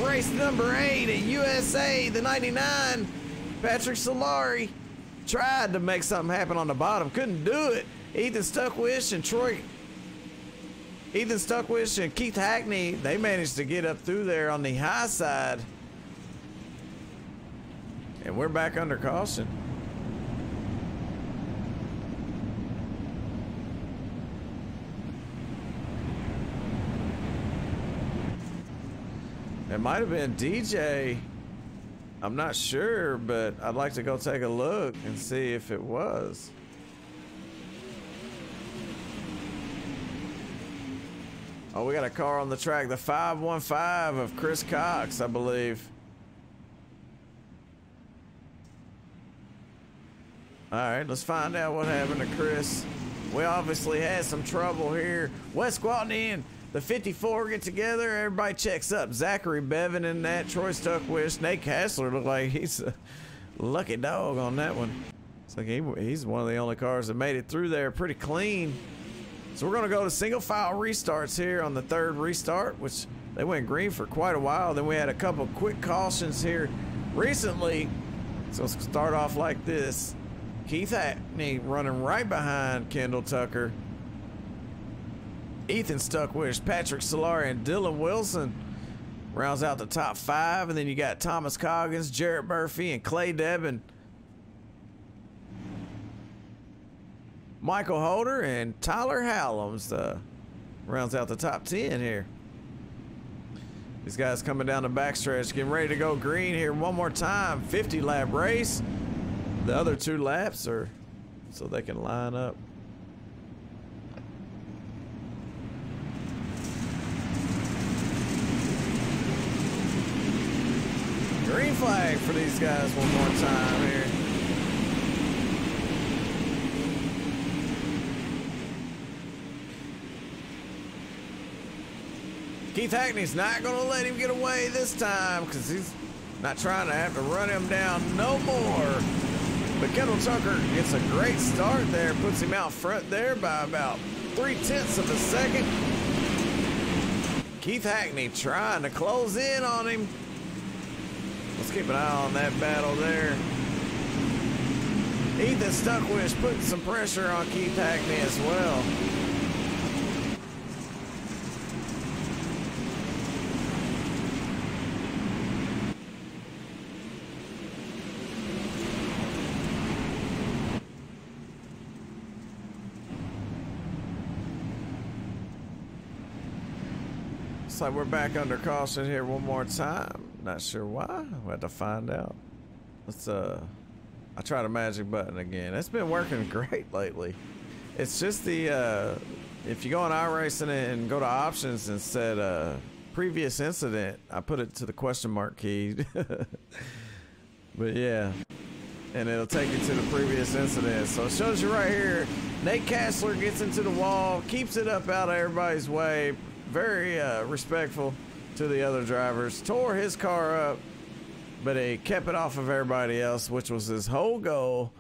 race number 8 at USA. The 99, Patrick Solari, tried to make something happen on the bottom, couldn't do it. Ethan Stuckwish and Keith Hackney, they managed to get up through there on the high side. And we're back under caution. It might have been DJ. I'm not sure, but I'd like to go take a look and see if it was. Oh, we got a car on the track. The 515 of Chris Cox, I believe. All right, let's find out what happened to Chris. We obviously had some trouble here. Wes squatting in. The 54 get together. Everybody checks up. Zachary Bevan in that. Troy Stuckwish. Nate Kassler looked like he's a lucky dog on that one. It's like he's one of the only cars that made it through there pretty clean. So we're going to go to single file restarts here on the third restart, which they went green for quite a while. Then we had a couple quick cautions here recently. So let's start off like this. Keith Hackney running right behind Kendal Tucker. Ethan Stuckwish, Patrick Solari, and Dylan Wilson rounds out the top 5. And then you got Thomas Coggins, Jarrett Murphy, and Clay Devin. Michael Holder and Tyler Hallams rounds out the top 10 here. These guys coming down the backstretch, getting ready to go green here one more time. 50-lap race. The other 2 laps are so they can line up. Green flag for these guys one more time here. Keith Hackney's not going to let him get away this time because he's not trying to have to run him down no more. But Kendal Tucker gets a great start there, puts him out front there by about 0.3 of a second. Keith Hackney trying to close in on him. Let's keep an eye on that battle there. Ethan Stuckwish putting some pressure on Keith Hackney as well. Looks like we're back under caution here one more time. Not sure why. We'll have to find out. Let's I tried a magic button again. It's been working great lately. It's just the if you go on iRacing and go to options and set previous incident, I put it to the question mark key. But yeah, and it'll take you to the previous incident. So it shows you right here. Nate Kassler gets into the wall, keeps it up out of everybody's way. Very respectful to the other drivers. Tore his car up, but he kept it off of everybody else, which was his whole goal.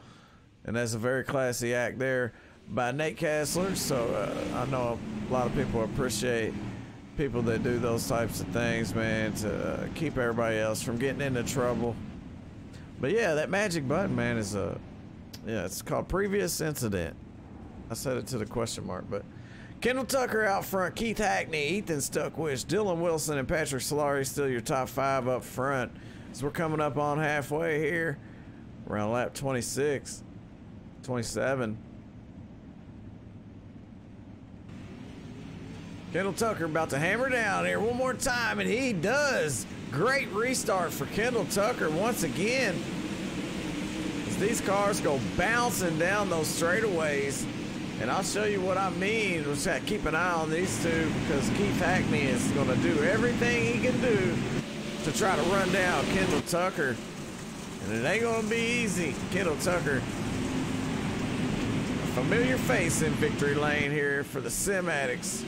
And that's a very classy act there by Nate Kassler. So I know a lot of people appreciate people that do those types of things, man, to keep everybody else from getting into trouble. But yeah, that magic button, man, is yeah, it's called previous incident. I set it to the question mark, but Kendal Tucker out front, Keith Hackney, Ethan Stuckwish, Dylan Wilson, and Patrick Solari still your top 5 up front. So we're coming up on halfway here, around lap 26, 27. Kendal Tucker about to hammer down here one more time, and he does. Great restart for Kendal Tucker once again. As these cars go bouncing down those straightaways. And I'll show you what I mean. We'll just have to keep an eye on these two because Keith Hackney is going to do everything he can do to try to run down Kendal Tucker. And it ain't going to be easy. Kendal Tucker, a familiar face in victory lane here for the Sim Addicts.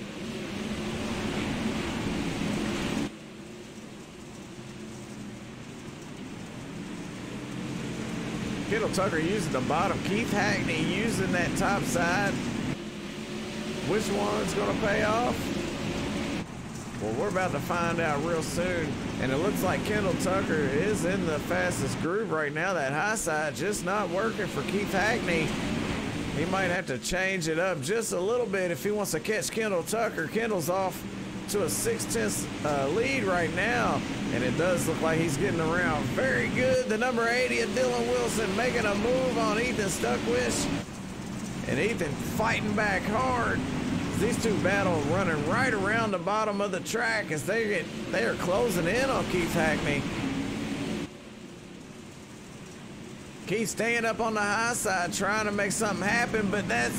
Kendal Tucker using the bottom. Keith Hackney using that top side. Which one's going to pay off? Well, we're about to find out real soon. And it looks like Kendal Tucker is in the fastest groove right now. That high side just not working for Keith Hackney. He might have to change it up just a little bit if he wants to catch Kendal Tucker. Kendall's off to a 6/10 lead right now, and it does look like he's getting around very good. The number 80 of Dylan Wilson making a move on Ethan Stuckwish, and Ethan fighting back hard. These two battle running right around the bottom of the track as they are closing in on Keith Hackney. Keith staying up on the high side trying to make something happen, but that's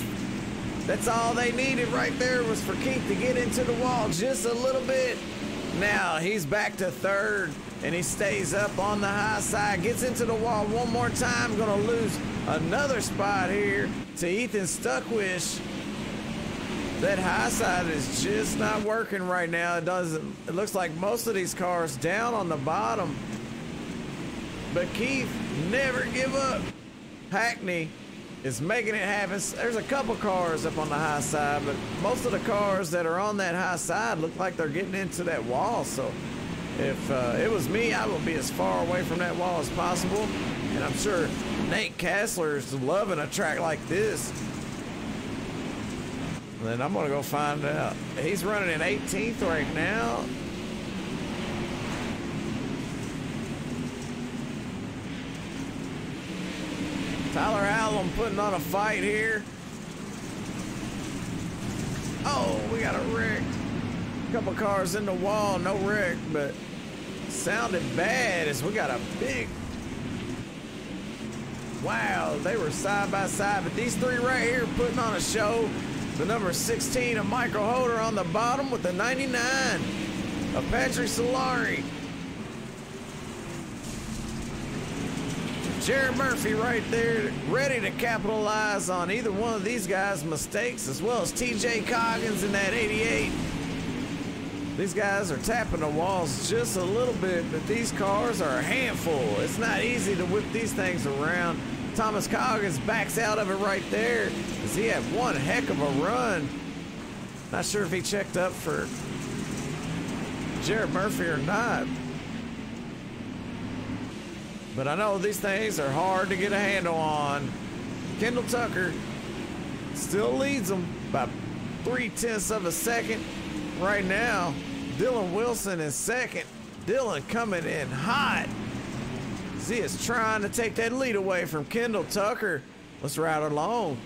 That's all they needed right there was for Keith to get into the wall just a little bit. Now he's back to third, and he stays up on the high side, gets into the wall one more time, gonna lose another spot here to Ethan Stuckwish. That high side is just not working right now. It looks like most of these cars down on the bottom. But Keith, never give up. Hackney is making it happen. There's a couple cars up on the high side, but most of the cars that are on that high side look like they're getting into that wall. So if it was me, I would be as far away from that wall as possible. And I'm sure Nate Kassler is loving a track like this. Then I'm gonna go find out. He's running in 18th right now. Tyler Allen putting on a fight here. Oh, we got a wreck. A couple cars in the wall, no wreck, but sounded bad as we got a big. Wow, they were side by side, but these three right here putting on a show. The number 16 of Michael Holder on the bottom with the 99 of Patrick Solari. Jarrett Murphy right there, ready to capitalize on either one of these guys' mistakes, as well as TJ Coggins in that 88. These guys are tapping the walls just a little bit, but these cars are a handful. It's not easy to whip these things around. Thomas Coggins backs out of it right there as he had one heck of a run. Not sure if he checked up for Jarrett Murphy or not. But I know these things are hard to get a handle on. Kendal Tucker still leads them by 0.3 of a second right now. Dylan Wilson is second. Dylan coming in hot. He is trying to take that lead away from Kendal Tucker. Let's ride along.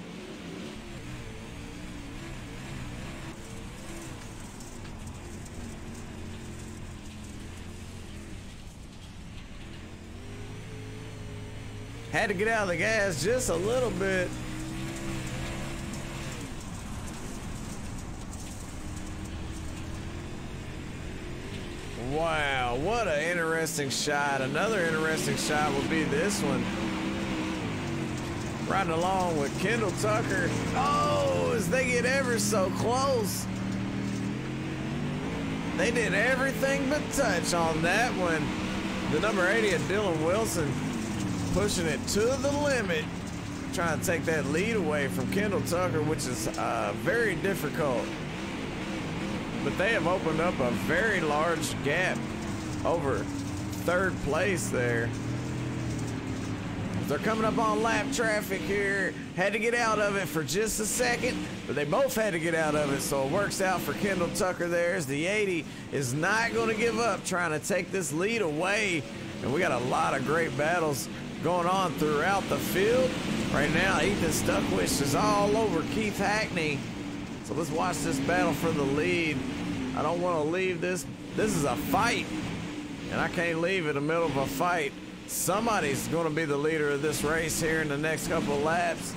Had to get out of the gas just a little bit. Wow, what an interesting shot. Another interesting shot would be this one. Riding along with Kendal Tucker. Oh, as they get ever so close. They did everything but touch on that one. The number 80 of Dylan Wilson pushing it to the limit. Trying to take that lead away from Kendal Tucker, which is very difficult. But they have opened up a very large gap over third place there. They're coming up on lap traffic here. Had to get out of it for just a second, but they both had to get out of it, so it works out for Kendal Tucker there as the 80 is not going to give up, trying to take this lead away. And we got a lot of great battles going on throughout the field. Right now, Ethan Stuckwish is all over Keith Hackney. So let's watch this battle for the lead. I don't want to leave this. This is a fight, and I can't leave in the middle of a fight. Somebody's going to be the leader of this race here in the next couple of laps.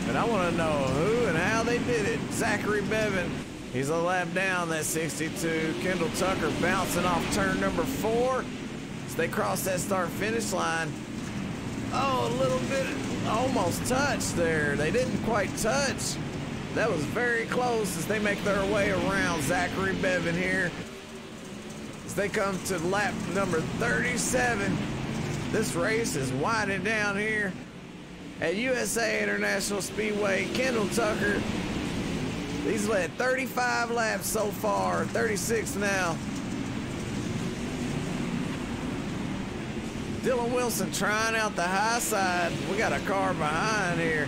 And I want to know who and how they did it. Zachary Bevan, he's a lap down, that 62. Kendal Tucker bouncing off turn number 4 as they cross that start-finish line. Oh, a little bit, almost touched there. They didn't quite touch. That was very close as they make their way around Zachary Bevan here. As they come to lap number 37. This race is winding down here at USA International Speedway. Kendal Tucker, he's led 35 laps so far, 36 now. Dylan Wilson trying out the high side. We got a car behind here.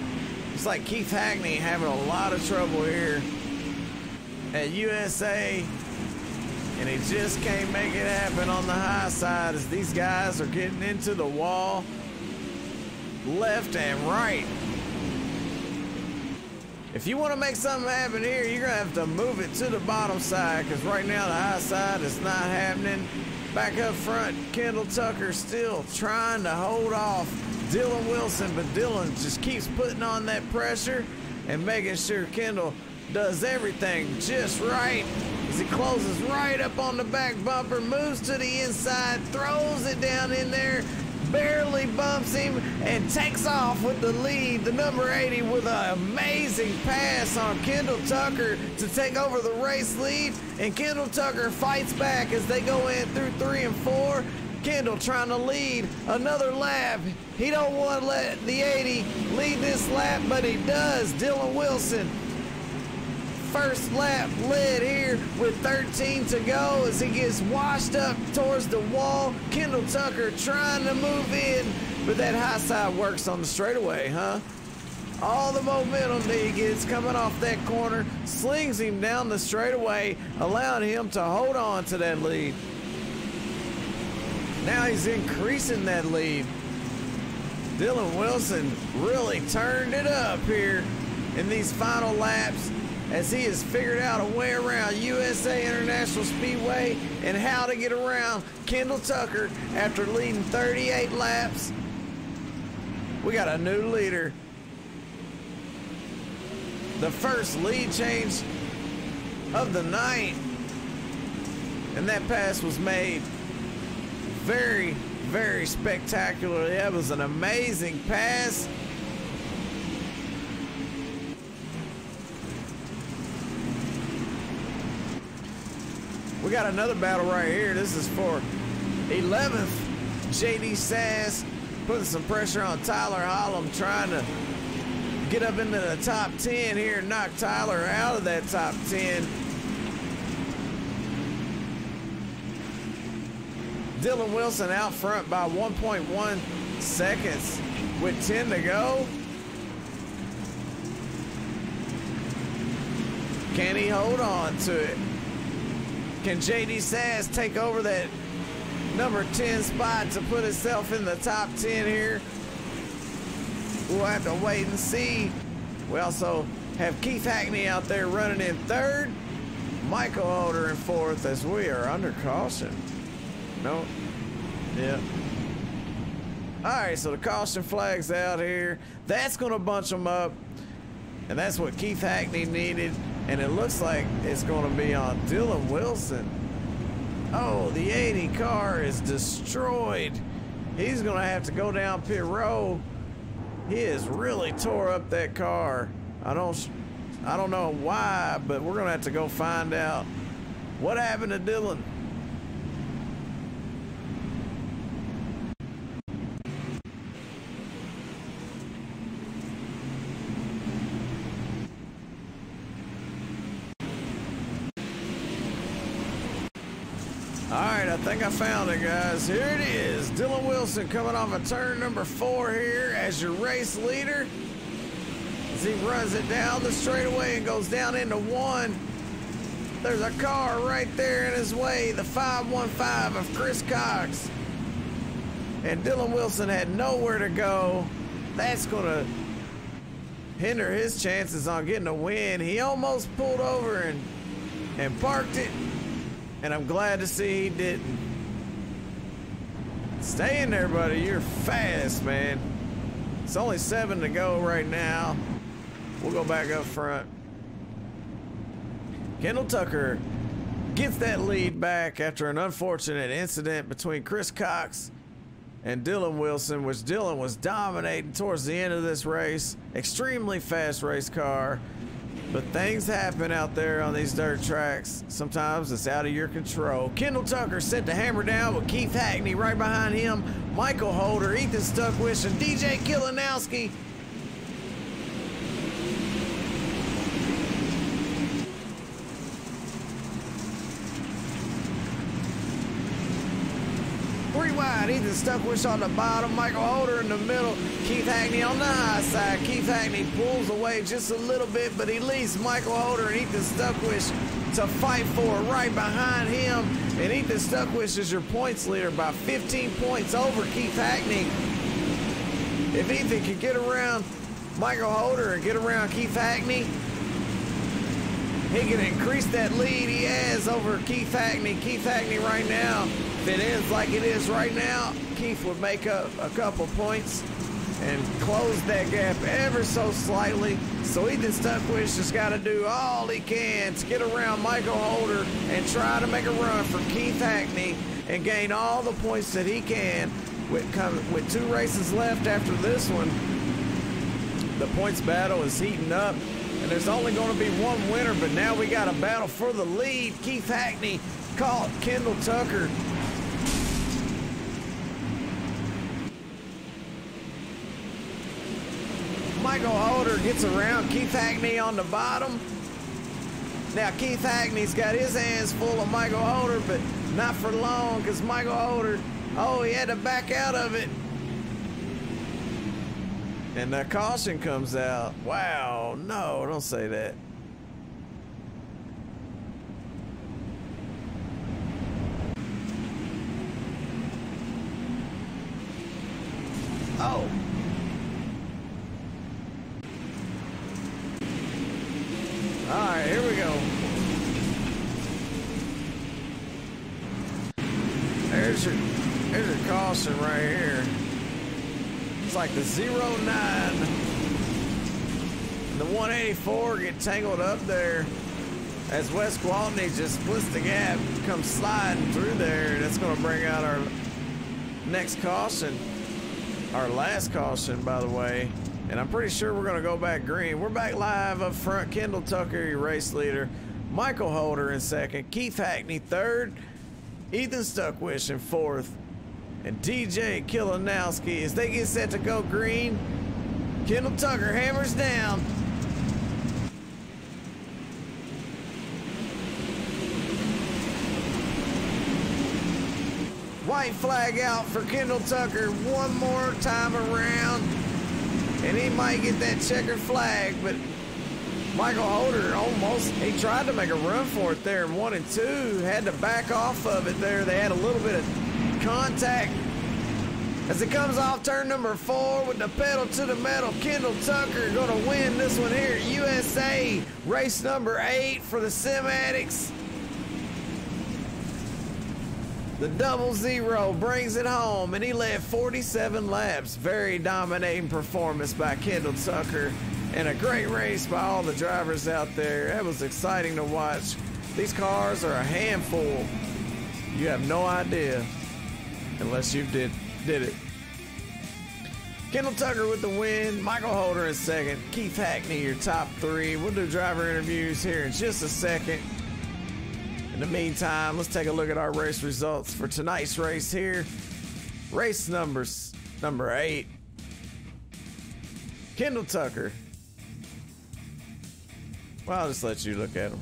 Looks like Keith Hackney having a lot of trouble here at USA. And he just can't make it happen on the high side as these guys are getting into the wall left and right. If you want to make something happen here, you're going to have to move it to the bottom side, because right now the high side is not happening. Back up front, Kendal Tucker still trying to hold off Dylan Wilson, but Dylan just keeps putting on that pressure and making sure Kendal does everything just right as he closes right up on the back bumper, moves to the inside, throws it down in there, barely bumps him, and takes off with the lead. The number 80 with an amazing pass on Kendal Tucker to take over the race lead, and Kendal Tucker fights back as they go in through 3 and 4. Kendal trying to lead another lap. He don't want to let the 80 lead this lap, but he does. Dylan Wilson, first lap led here with 13 to go as he gets washed up towards the wall. Kendal Tucker trying to move in, but that high side works on the straightaway, huh? All the momentum that he gets coming off that corner slings him down the straightaway, allowing him to hold on to that lead. Now he's increasing that lead. Dylan Wilson really turned it up here in these final laps as he has figured out a way around USA International Speedway and how to get around Kendal Tucker after leading 38 laps. We got a new leader. The first lead change of the night, and that pass was made very, very spectacular. That was an amazing pass. We got another battle right here. This is for 11th. JD Sass putting some pressure on Tyler Hollum, trying to get up into the top 10 here, knock Tyler out of that top 10. Dylan Wilson out front by 1.1 seconds with 10 to go. Can he hold on to it? Can JD Sass take over that number 10 spot to put himself in the top 10 here? We'll have to wait and see. We also have Keith Hackney out there running in third. Michael Holder in fourth as we are under caution. No. Yeah. All right, so the caution flag's out here. That's going to bunch them up. And that's what Keith Hackney needed. And it looks like it's going to be on Dylan Wilson. Oh, the 80 car is destroyed. He's going to have to go down pit road. He has really tore up that car. I don't know why, but we're going to have to go find out what happened to Dylan. All right, I think I found it, guys. Here it is. Dylan Wilson coming off of turn number 4 here as your race leader. As he runs it down the straightaway and goes down into 1. There's a car right there in his way, the 515 of Chris Cox. And Dylan Wilson had nowhere to go. That's going to hinder his chances on getting a win. He almost pulled over and parked it. And I'm glad to see he didn't. Stay in there, buddy. You're fast, man. It's only 7 to go right now. We'll go back up front. Kendal Tucker gets that lead back after an unfortunate incident between Chris Cox and Dylan Wilson, which Dylan was dominating towards the end of this race. Extremely fast race car. But things happen out there on these dirt tracks. Sometimes it's out of your control. Kendal Tucker set to hammer down with Keith Hackney right behind him. Michael Holder, Ethan Stuckwish, and DJ Kilanowski. Three wide, Ethan Stuckwish on the bottom, Michael Holder in the middle, Keith Hackney on the high side. Keith Hackney pulls away just a little bit, but he leaves Michael Holder and Ethan Stuckwish to fight for right behind him. And Ethan Stuckwish is your points leader by 15 points over Keith Hackney. If Ethan can get around Michael Holder and get around Keith Hackney, he can increase that lead he has over Keith Hackney. Keith Hackney right now If it ends like it is right now, Keith would make up a couple points and close that gap ever so slightly. So Ethan Stuckwish just got to do all he can to get around Michael Holder and try to make a run for Keith Hackney and gain all the points that he can. With 2 races left after this one, the points battle is heating up, and there's only going to be one winner, but now we got a battle for the lead. Keith Hackney caught Kendal Tucker. Michael Holder gets around Keith Hackney on the bottom. Now Keith Hackney's got his hands full of Michael Holder, but not for long, because Michael Holder, oh, he had to back out of it. And the caution comes out. Wow, no, don't say that. Oh. All right, here we go. There's your caution right here. It's like the 09 and the 184 get tangled up there as Wes Gwaltney just splits the gap, comes sliding through there. That's going to bring out our next caution, our last caution, by the way. And I'm pretty sure we're going to go back green. We're back live up front. Kendal Tucker, your race leader. Michael Holder in second. Keith Hackney third. Ethan Stuckwish in fourth. And DJ Kilanowski, as they get set to go green, Kendal Tucker hammers down. White flag out for Kendal Tucker one more time around. And he might get that checkered flag, but Michael Holder almost, he tried to make a run for it there in 1 and 2, had to back off of it there. They had a little bit of contact. As it comes off turn number 4 with the pedal to the metal, Kendal Tucker going to win this one here at USA, race number 8 for the SIMADDICTS. The 00 brings it home, and he led 47 laps. Very dominating performance by Kendal Tucker, and a great race by all the drivers out there. That was exciting to watch. These cars are a handful. You have no idea unless you did it. Kendal Tucker with the win. Michael Holder in second. Keith Hackney, your top 3. We'll do driver interviews here in just a second. In the meantime, let's take a look at our race results for tonight's race here. Race number 8. Kendal Tucker. Well, I'll just let you look at him.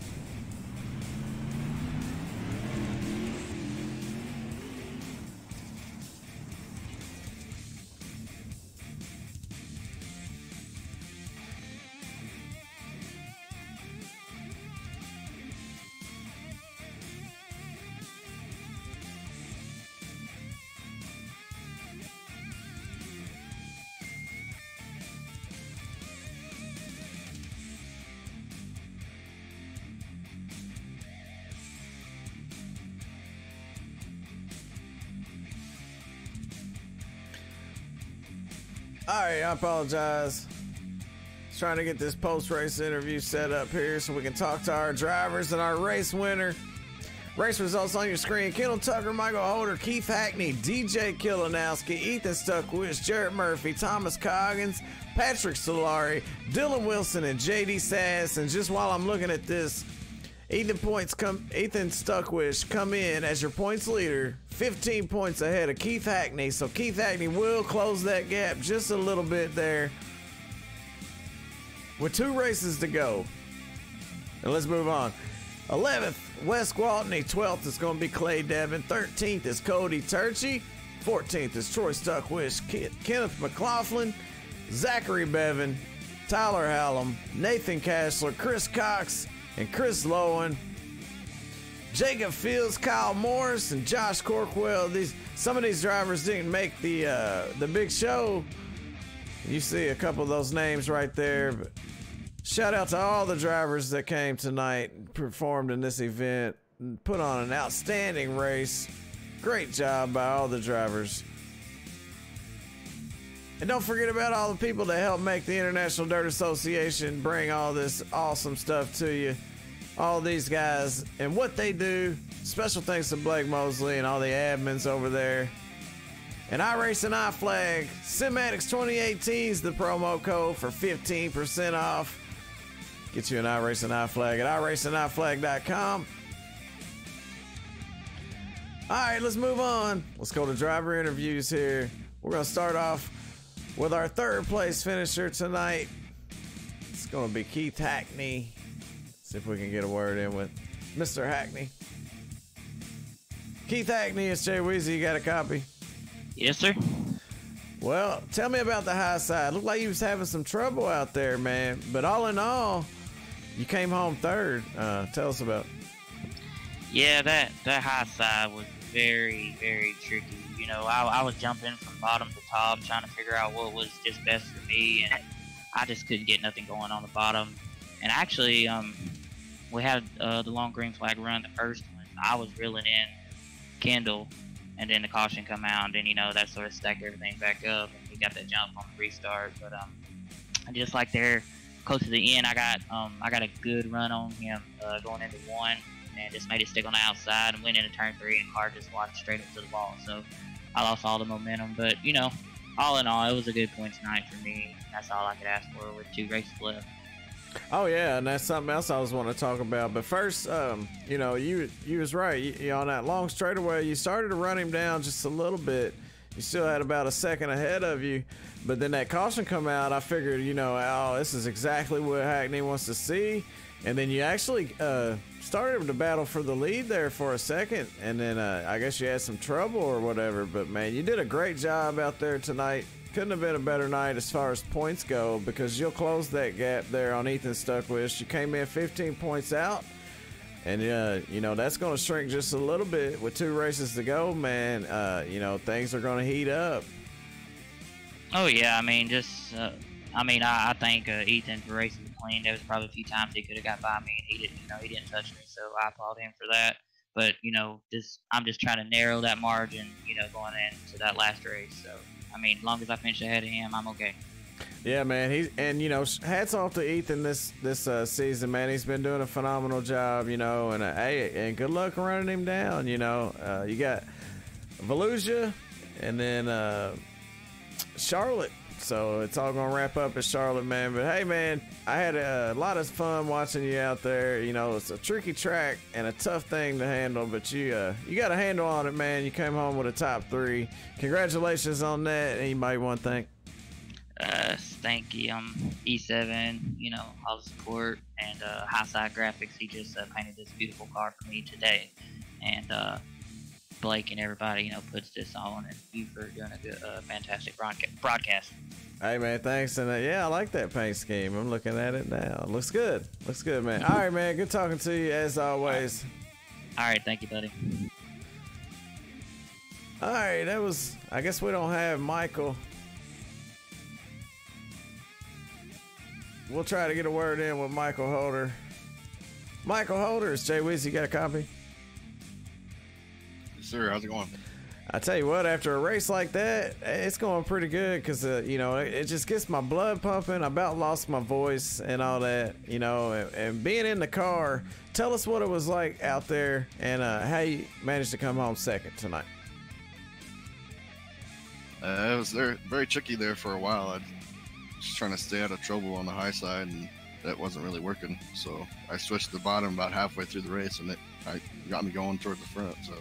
All right, I apologize. Just trying to get this post-race interview set up here so we can talk to our drivers and our race winner. Race results on your screen. Kendal Tucker, Michael Holder, Keith Hackney, DJ Kilanowski, Ethan Stuckwish, Jarrett Murphy, Thomas Coggins, Patrick Solari, Dylan Wilson, and JD Sass. And just while I'm looking at this, Ethan Stuckwish come in as your points leader, 15 points ahead of Keith Hackney. So Keith Hackney will close that gap just a little bit there with 2 races to go. And let's move on. 11th, Wes Gwaltney. 12th is going to be Clay Devin. 13th is Cody Turchie. 14th is Troy Stuckwish, Kenneth McLaughlin, Zachary Bevan, Tyler Hallam, Nathan Cashler, Chris Cox, and Chris Lowen. Jacob Fields, Kyle Morris, and Josh Corkwell. Some of these drivers didn't make the big show. You see a couple of those names right there. But shout out to all the drivers that came tonight and performed in this event and put on an outstanding race. Great job by all the drivers. And don't forget about all the people that help make the International Dirt Association bring all this awesome stuff to you. All these guys and what they do. Special thanks to Blake Mosley and all the admins over there. And iRacing iFlag, SIMADDICTS 2018 is the promo code for 15% off. Get you an iRacing iFlag at iRacingIFlag.com. All right, let's move on. Let's go to driver interviews here. We're going to start off with our third place finisher tonight. It's going to be Keith Hackney. See if we can get a word in with Mr. Hackney. Keith Hackney, it's Jay Weezy. You got a copy? Yes, sir. Well, tell me about the high side. Looked like you was having some trouble out there, man. But all in all, you came home third. Tell us about it. Yeah, that high side was very, very tricky. You know, I was jumping from bottom to top, trying to figure out what was just best for me, and I just couldn't get nothing going on the bottom. And actually, we had the long green flag run, the first one. I was reeling in Kendal, and then the caution come out, and then, you know, that sort of stacked everything back up, and we got that jump on the restart. But just like there, close to the end, I got a good run on him going into one, and just made it stick on the outside and went into turn 3, and the car just walked straight up to the wall. So I lost all the momentum, but, you know, all in all, it was a good point tonight for me. That's all I could ask for with 2 races left. Oh yeah, and that's something else I was wanting to talk about. But first, you know, you was right. You on that long straightaway, you started to run him down just a little bit. You still had about a second ahead of you, but then that caution come out. I figured, you know, oh, this is exactly what Hackney wants to see. And then you actually started to battle for the lead there for a second, and then I guess you had some trouble or whatever. But man, you did a great job out there tonight. Couldn't have been a better night as far as points go, because you'll close that gap there on Ethan Stuckwist. You came in 15 points out, and you know, that's going to shrink just a little bit with 2 races to go, man. You know, things are going to heat up. Oh yeah, I mean, just I think Ethan for racing clean. There was probably a few times he could have got by me, and he didn't. You know, he didn't touch me, so I applaud him for that. But, you know, I'm just trying to narrow that margin, you know, going into that last race. So I mean, as long as I finish ahead of him, I'm okay. Yeah, man. And you know, hats off to Ethan this season, man. He's been doing a phenomenal job, you know. And hey, and good luck running him down. You know, you got VOLUSIA and then Charlotte. So it's all gonna wrap up at Charlotte, man. But hey, man, I had a lot of fun watching you out there. You know, it's a tricky track and a tough thing to handle, but you got a handle on it, man. You came home with a top 3. Congratulations on that. Anybody want to thank? Thank you, E7, you know, all the support, and High Side Graphics. He just painted this beautiful car for me today, and Blake and everybody, you know, puts this on, and you for doing a good, fantastic broadcast. Hey man, thanks. And yeah, I like that paint scheme. I'm looking at it now. Looks good. Looks good, man. All right, man. Good talking to you as always. All right, thank you, buddy. All right, that was. I guess we don't have Michael. We'll try to get a word in with Michael Holder. Michael Holder, is Jay Weezy got a copy? Yes, sir. How's it going? I tell you what, after a race like that, it's going pretty good, because you know, it just gets my blood pumping. I about lost my voice and all that, you know, and being in the car. Tell us what it was like out there, and how you managed to come home second tonight. It was very tricky there for a while. I was just trying to stay out of trouble on the high side, and that wasn't really working. So I switched to the bottom about halfway through the race, and it got me going towards the front. So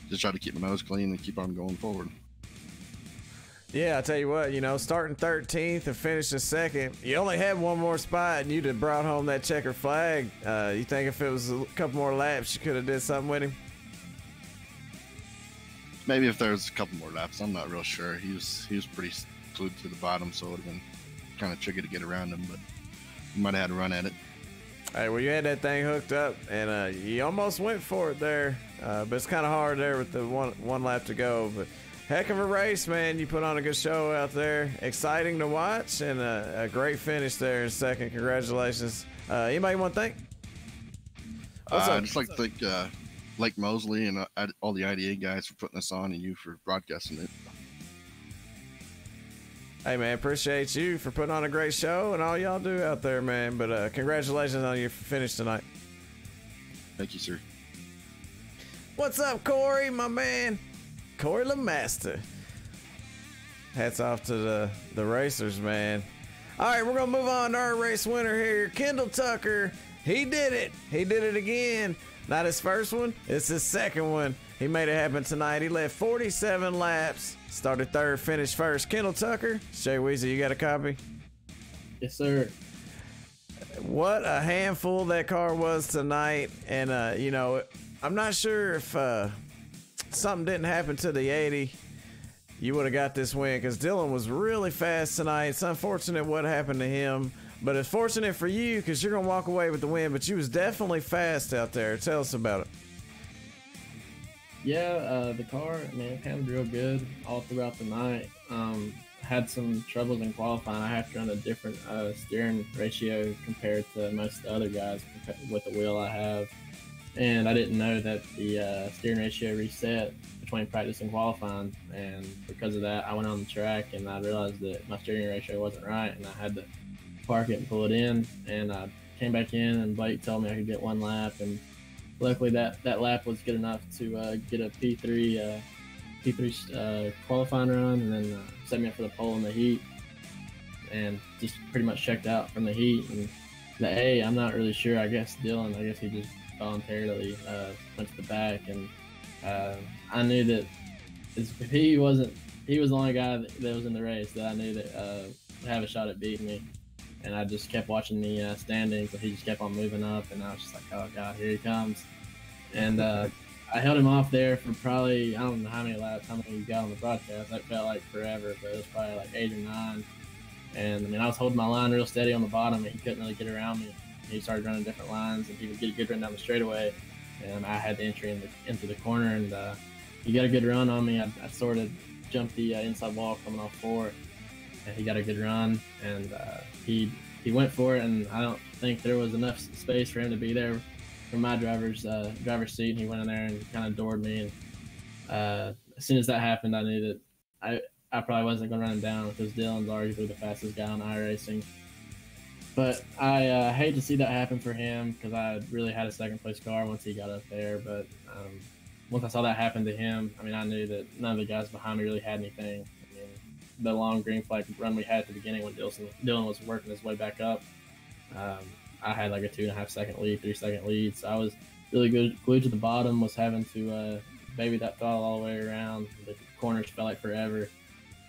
just try to keep my nose clean and keep on going forward. Yeah, I tell you what, you know, starting 13th and finishing second, you only had one more spot, and you'd have brought home that checker flag. You think if it was a couple more laps, you could have did something with him? Maybe if there was a couple more laps, I'm not real sure. He was pretty glued to the bottom, so it would have been kind of tricky to get around him, but you might have had to run at it. Hey, well, you had that thing hooked up, and you almost went for it there, but it's kind of hard there with the one lap to go. But heck of a race, man. You put on a good show out there. Exciting to watch, and a great finish there in second. Congratulations. Anybody want to thank? I'd just like to thank Blake Mosley and all the IDA guys for putting this on, and you for broadcasting it. Hey, man, appreciate you for putting on a great show and all y'all do out there, man. But congratulations on your finish tonight. Thank you, sir. What's up, Corey, my man? Corey LeMaster. Hats off to the racers, man. All right, we're going to move on to our race winner here, Kendal Tucker. He did it. He did it again. Not his first one. It's his second one. He made it happen tonight. He led 47 laps. Started third, finished first. Kendal Tucker. Jay Weezy, you got a copy? Yes, sir. What a handful that car was tonight. And, you know, I'm not sure if something didn't happen to the 80, you would have got this win, because Dylan was really fast tonight. It's unfortunate what happened to him, but it's fortunate for you because you're going to walk away with the win. But you was definitely fast out there. Tell us about it. Yeah, the car, man, it handled real good all throughout the night. Had some troubles in qualifying. I have to run a different steering ratio compared to most of the other guys with the wheel I have. And I didn't know that the steering ratio reset between practice and qualifying. And because of that, I went on the track and I realized that my steering ratio wasn't right, and I had to park it and pull it in. And I came back in, and Blake told me I could get one lap. And luckily that lap was good enough to get a P3 qualifying run, and then set me up for the pole in the heat, and just pretty much checked out from the heat. And the A, I'm not really sure. I guess Dylan, he just voluntarily went to the back, and I knew that if he was the only guy that was in the race that I knew that would have a shot at beating me. And I just kept watching the standings, and he just kept on moving up, and I was just like, oh God, here he comes. And I held him off there for probably, I don't know how many laps, how many you got on the broadcast. That felt like forever, but it was probably like 8 or 9. And I mean, I was holding my line real steady on the bottom, and he couldn't really get around me. He started running different lines, and he would get a good run down the straightaway, and I had the entry into the corner, and he got a good run on me. I sort of jumped the inside wall coming off 4, and he got a good run, and he went for it, and I don't think there was enough space for him to be there from my driver's seat, and he went in there and kind of doored me. And as soon as that happened, I knew that I probably wasn't going to run him down, because Dylan's arguably the fastest guy on iRacing. But I hate to see that happen for him, because I really had a second place car once he got up there. But once I saw that happen to him, I mean, I knew that none of the guys behind me really had anything. I mean, the long green flag run we had at the beginning when Dylan was working his way back up, I had like a 2.5 second lead, 3 second lead. So I was really glued to the bottom, was having to baby that throttle all the way around. The corners felt like forever,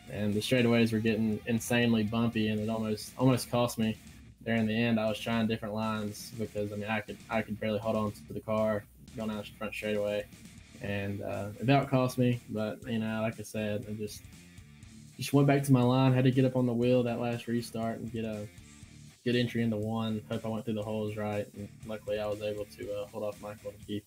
and the straightaways were getting insanely bumpy, and it almost cost me. There in the end, I was trying different lines, because I mean, I could barely hold on to the car going down the front straightaway, and it about cost me. But you know, like I said, I just went back to my line. Had to get up on the wheel that last restart and get a good entry into 1. Hope I went through the holes right, and luckily I was able to hold off Michael and Keith.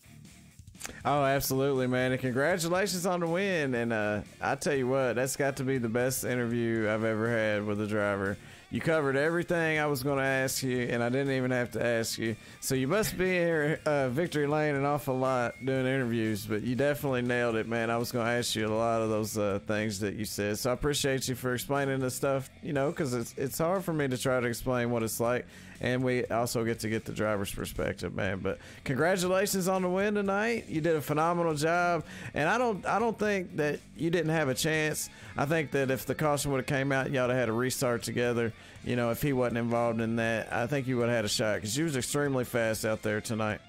Oh, absolutely, man. And congratulations on the win. And I tell you what, that's got to be the best interview I've ever had with a driver. You covered everything I was going to ask you, and I didn't even have to ask you. So you must be here Victory Lane an awful lot doing interviews, but you definitely nailed it, man. I was going to ask you a lot of those things that you said. So I appreciate you for explaining this stuff, you know, because it's hard for me to try to explain what it's like. And we also get to get the driver's perspective, man. But congratulations on the win tonight. You did a phenomenal job. And I don't think that you didn't have a chance. I think that if the caution would have came out, y'all would have had a restart together. You know, if he wasn't involved in that, I think you would have had a shot, because you was extremely fast out there tonight.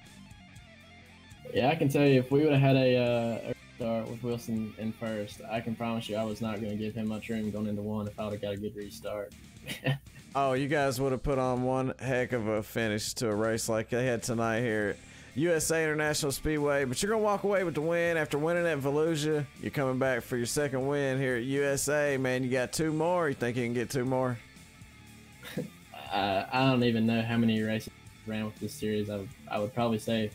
Yeah, I can tell you, if we would have had a restart with Wilson in first, I can promise you I was not going to give him much room going into 1 if I would have got a good restart. Oh, you guys would have put on one heck of a finish to a race like they had tonight here at USA International Speedway. But you're going to walk away with the win after winning at Volusia. You're coming back for your second win here at USA, man. You got 2 more. You think you can get 2 more? I don't even know how many races I ran with this series. I would probably say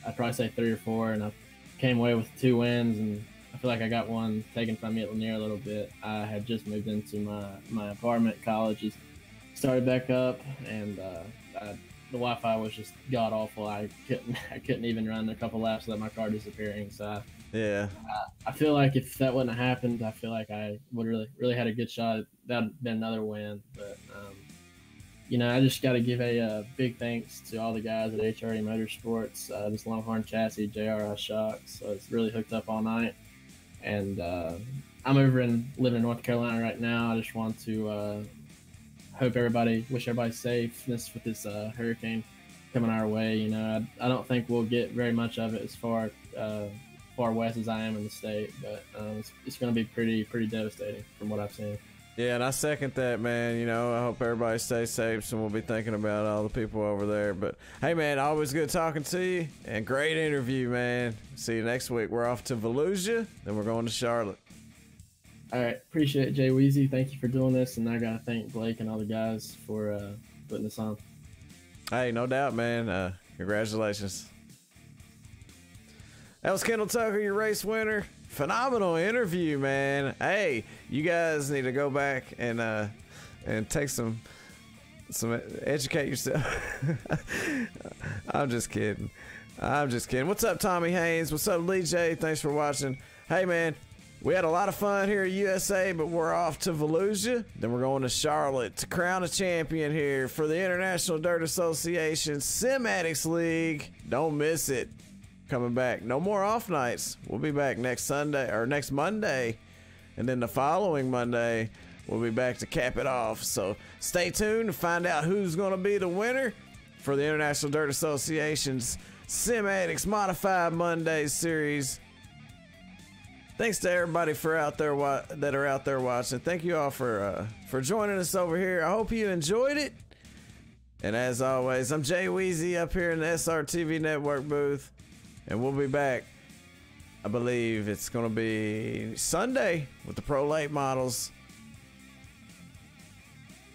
3 or 4, and I came away with 2 wins, and I feel like I got one taken from me at LANIER a little bit. I had just moved into my apartment. College started back up, and I the Wi-Fi was just god awful. I couldn't even run a couple laps without my car disappearing. So I feel like if that wouldn't have happened, I feel like I would really had a good shot. That'd been another win. But you know, I just got to give a big thanks to all the guys at HRE Motorsports, this Longhorn Chassis, JRI Shocks. So it's really hooked up all night. And I'm living in North Carolina right now. I just want to wish everybody safeness with this hurricane coming our way. You know, I don't think we'll get very much of it as far west as I am in the state, but it's going to be pretty devastating from what I've seen. Yeah, and I second that, man. You know, I hope everybody stays safe, and we'll be thinking about all the people over there. But hey, man, always good talking to you, and great interview, man. See you next week. We're off to VOLUSIA, then we're going to Charlotte. All right, appreciate it, Jay Weezy. Thank you for doing this, and I gotta thank Blake and all the guys for putting this on. Hey, no doubt, man. Congratulations. That was Kendal Tucker, your race winner. Phenomenal interview, man. Hey, you guys need to go back and take some educate yourself. I'm just kidding. What's up, Tommy Haynes? What's up, Lee J? Thanks for watching. Hey, man, we had a lot of fun here at USA, but we're off to VOLUSIA. Then we're going to Charlotte to crown a champion here for the International Dirt Association SIMADDICTS League. Don't miss it. Coming back. No more off nights. We'll be back next Monday, and then the following Monday we'll be back to cap it off. So stay tuned to find out who's going to be the winner for the International Dirt Association's SIMADDICTS Modified Mondays series. Thanks to everybody that are out there watching. Thank you all for joining us over here. I hope you enjoyed it. And as always, I'm Jay Weezy up here in the SRTV Network booth. And we'll be back, I believe it's going to be Sunday with the Pro Late Models.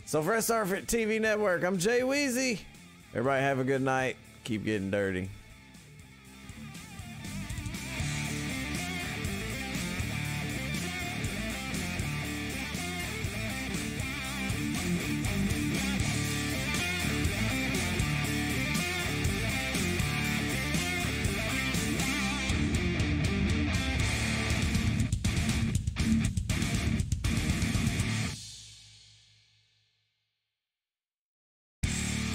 So for SRTV Network, I'm Jay Weezy. Everybody have a good night. Keep getting dirty.